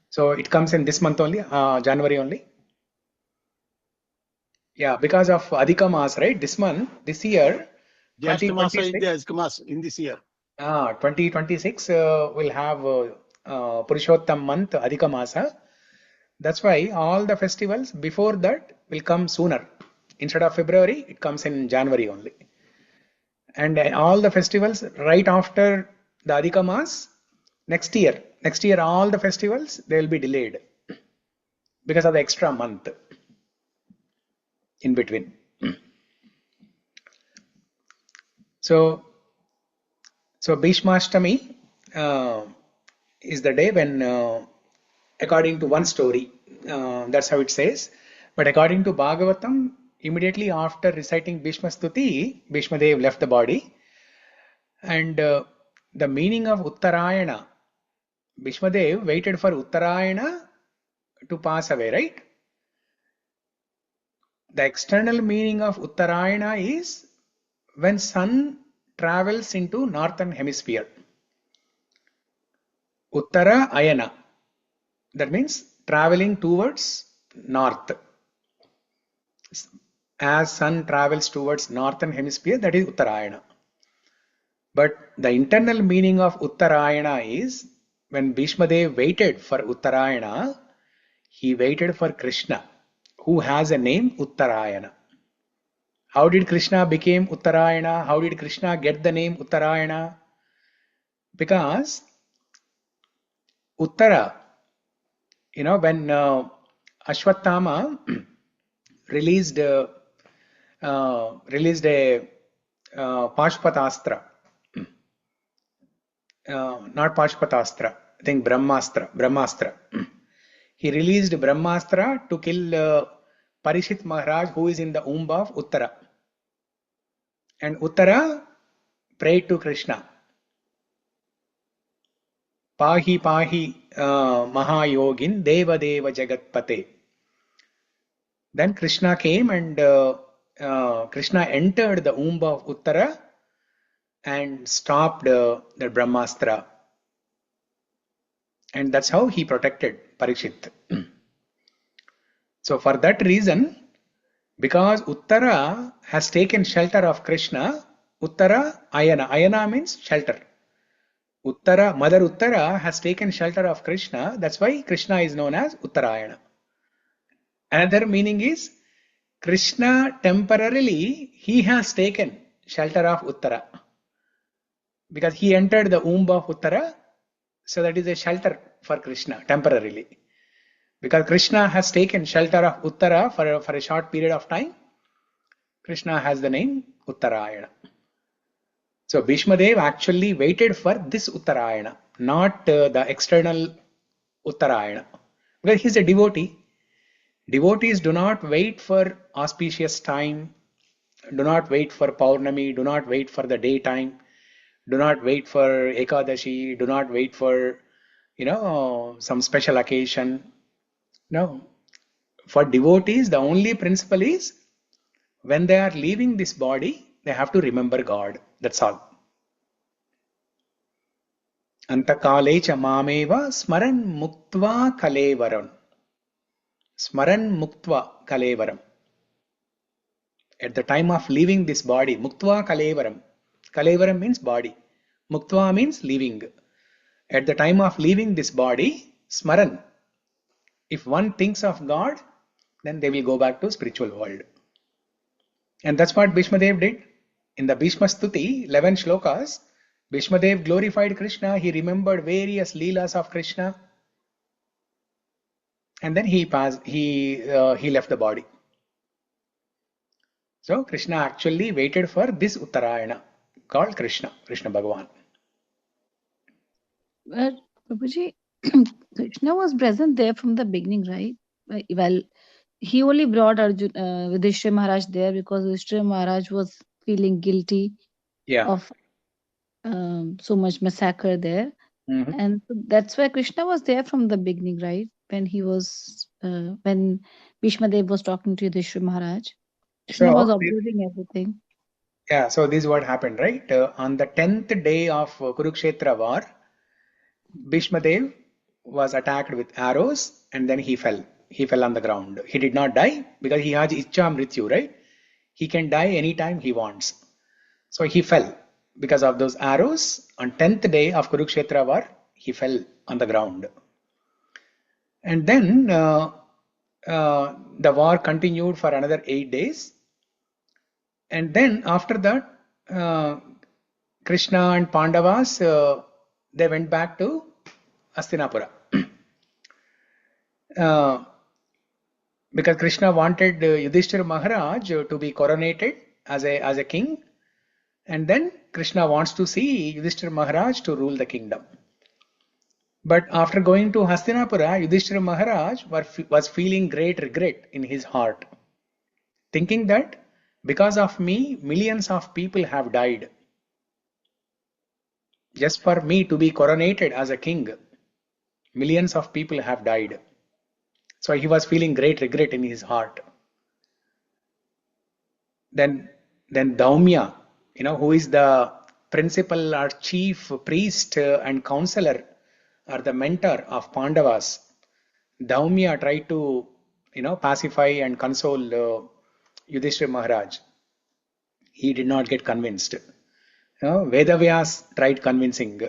So it comes in this month only, January only. Yeah, because of Adhika Mas, right? This year, 2026 in this year. 2026 will have Purushottam month, Adhika Masa. That's why all the festivals before that will come sooner. Instead of February, it comes in January only. And all the festivals right after the Adhika Mas, next year all the festivals, they will be delayed because of the extra month in between. So Bhishma Ashtami is the day when according to one story, that's how it says. But according to Bhagavatam, immediately after reciting Bhishma Stuti, Bhishma Dev left the body. And the meaning of Uttarayana, Bhishma Dev waited for Uttarayana to pass away, right? The external meaning of Uttarayana is when sun travels into northern hemisphere. Uttara Ayana. That means traveling towards north. As sun travels towards northern hemisphere, that is Uttarayana. But the internal meaning of Uttarayana is when Bhishma Dev waited for Uttarayana, he waited for Krishna, who has a name Uttarayana. How did Krishna become Uttarayana? How did Krishna get the name Uttarayana? Because Uttara, when Ashwatthama released a Pashpatastra, not Pashpatastra, I think Brahmastra. He released Brahmastra to kill Parishit Maharaj, who is in the womb of Uttara. And Uttara prayed to Krishna. Pahi Pahi Mahayogin Deva Deva Jagatpate. Then Krishna came and Krishna entered the womb of Uttara and stopped the Brahmastra. And that's how he protected Parikshit. So for that reason, because Uttara has taken shelter of Krishna, Uttara Ayana. Ayana means shelter. Uttara, Mother Uttara has taken shelter of Krishna. That's why Krishna is known as Uttarayana. Another meaning is Krishna temporarily, he has taken shelter of Uttara. because he entered the womb of Uttara, so that is a shelter for Krishna temporarily. Because Krishna has taken shelter of Uttara for a short period of time, Krishna has the name Uttarayana. So Bhishma Dev actually waited for this Uttarayana, not the external Uttarayana. Because he's a devotee. Devotees do not wait for auspicious time, do not wait for Paurnami, do not wait for the daytime, do not wait for Ekadashi, do not wait for, some special occasion. No. For devotees, the only principle is when they are leaving this body, they have to remember God. That's all. Antakale cha mameva smaran muktva kalevaram. Smaran muktva kalevaram. At the time of leaving this body, muktva kalevaram. Kalevaram means body. Muktva means leaving. At the time of leaving this body, smaran. If one thinks of God, then they will go back to spiritual world. And that's what Bhishma Dev did. In the Bhishma Stuti, 11 shlokas, Bhishma Dev glorified Krishna. He remembered various leelas of Krishna. And then he left the body. So Krishna actually waited for this Uttarayana called Krishna Bhagavan. But Prabhuji, Krishna was present there from the beginning, right? Well, he only brought Yudhishthira Maharaj there because Yudhishthira Maharaj was feeling guilty of so much massacre there. And that's why Krishna was there from the beginning, right? When when Bhishma Dev was talking to Yudhishthira Maharaj, Krishna was observing everything. Yeah, so this is what happened, right? On the 10th day of Kurukshetra war, Bhishma Dev was attacked with arrows and then he fell. He fell on the ground. He did not die because he has Ichcha Mrityu, right? He can die anytime he wants. So he fell because of those arrows. On 10th day of Kurukshetra war, he fell on the ground. And then the war continued for another 8 days. And then after that, Krishna and Pandavas, they went back to Hastinapura. Because Krishna wanted Yudhishthira Maharaj to be coronated as a king. And then Krishna wants to see Yudhishthira Maharaj to rule the kingdom. But after going to Hastinapura, Yudhishthira Maharaj was feeling great regret in his heart, thinking that because of me, millions of people have died. Just for me to be coronated as a king, millions of people have died. So he was feeling great regret in his heart. Then Daumya, who is the principal or chief priest and counselor or the mentor of Pandavas, Daumya tried to, pacify and console Yudhishthira Maharaj. He did not get convinced. Vedavyas tried convincing.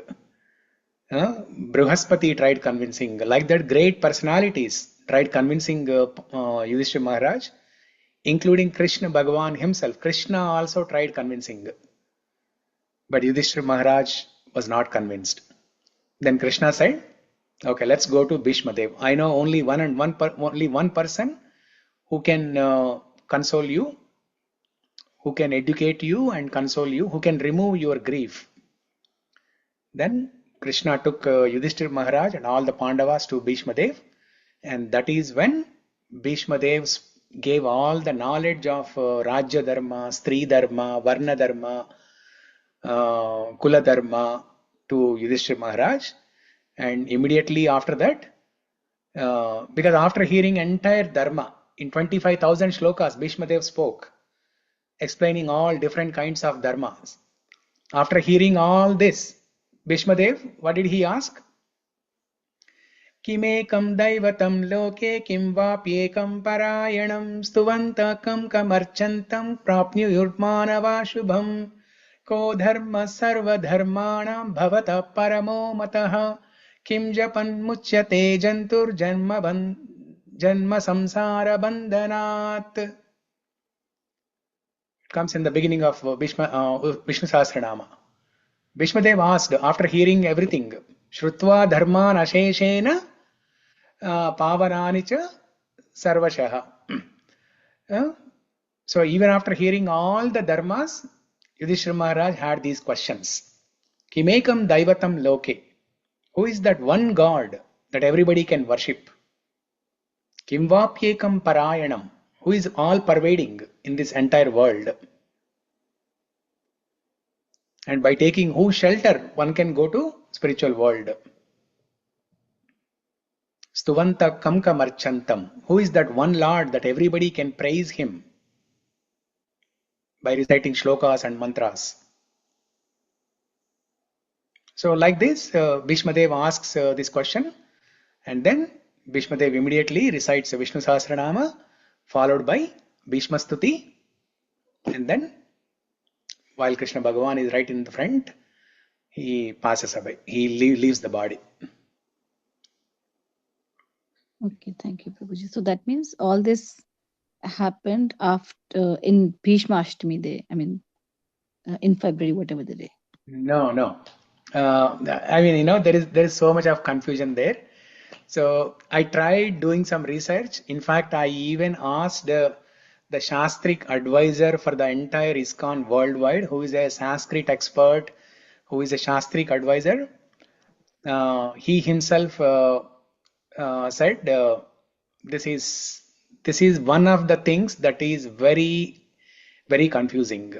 Brihaspati tried convincing. Like that, great personalities tried convincing Yudhishthira Maharaj, including Krishna Bhagavan himself. Krishna also tried convincing. But Yudhishthira Maharaj was not convinced. Then Krishna said, okay, let's go to Bhishma Dev. I know only one person who can console you, who can educate you and console you, who can remove your grief. Then Krishna took Yudhishthira Maharaj and all the Pandavas to Bhishma Dev, and that is when Bhishma Dev gave all the knowledge of Rajya Dharma, Stri Dharma, Varna Dharma, Kula Dharma to Yudhishthira Maharaj. And immediately after that, because after hearing entire Dharma, in 25,000 shlokas, Bhishma Dev spoke, explaining all different kinds of dharmas. After hearing all this, Bhishma Dev, what did he ask? Kimekam daivatam loke kim vapyekam parayanam stuvantakam kamarchantam prapnyurmanava shubham ko dharma sarva dharmanam bhavata paramo mataha kim japan muchyate jantur janma samsara bandhanat. Comes in the beginning of Vishnu Sahasranama. Bhishmadev asked after hearing everything, Shrutva dharman asheshena pavanani cha sarvashaha. So even after hearing all the dharmas, Yudhishthira Maharaj had these questions. Kimekam daivatam loke. Who is that one God that everybody can worship? Kimvapyekam parayanam. Who is all pervading in this entire world? And by taking whose shelter, one can go to spiritual world. Stuvanta kamka marchantam. Who is that one Lord that everybody can praise him by reciting shlokas and mantras? So like this, Bhishmadev asks this question, and then Bhishmadev immediately recites Vishnu Sahasranama, followed by Bhishma Stuti, and then while Krishna Bhagavan is right in the front, he passes away. He leaves the body. Okay, thank you, Prabhuji. So that means all this happened after in Bhishma Ashtami day. I mean, in February, whatever the day. No. I mean, there is so much of confusion there. So I tried doing some research. In fact, I even asked the Shastric advisor for the entire ISKCON worldwide, who is a Sanskrit expert, who is a Shastric advisor. He himself said this is one of the things that is very, very confusing.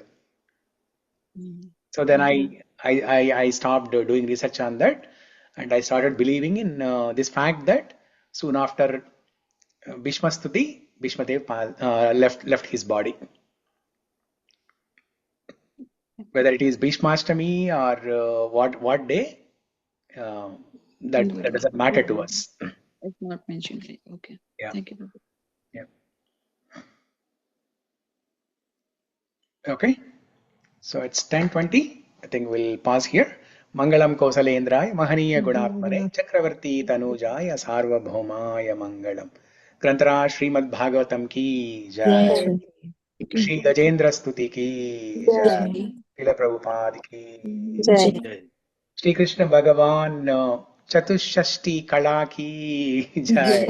So then I stopped doing research on that, and I started believing in this fact that soon after Bhishma Stuti, Bhishmadev left his body. Whether it is Bhishmashtami or what day, that doesn't matter to us. It's not mentioned here. Okay. Yeah. Thank you, Prabhu. Yeah. Okay. So it's 10:20. I think we'll pause here. Mangalam Kosalendraya Mahaniya Gunatmane Chakravarti Tanujaya Sarvabhaumaya Mangalam. Grantara Śrīmad-Bhāgavatam ki jai. Shri Gajendra Stuti ki jai. Srila Prabhupada ki Jai. Sri Krishna Bhagavan Chatushashti Kala ki jai.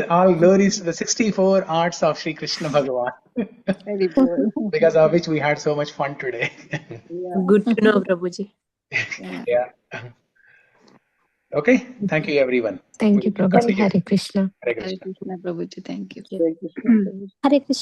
All glories to the 64 arts of Sri Krishna Bhagavan. Very good. Because of which we had so much fun today. Good to know, Prabhuji. Yeah. Okay, thank you everyone. Thank you, We'll Prabhuji. continue. Hare Krishna. Hare Hare Krishna. Krishna, Prabhuji. Thank you. Hare Krishna.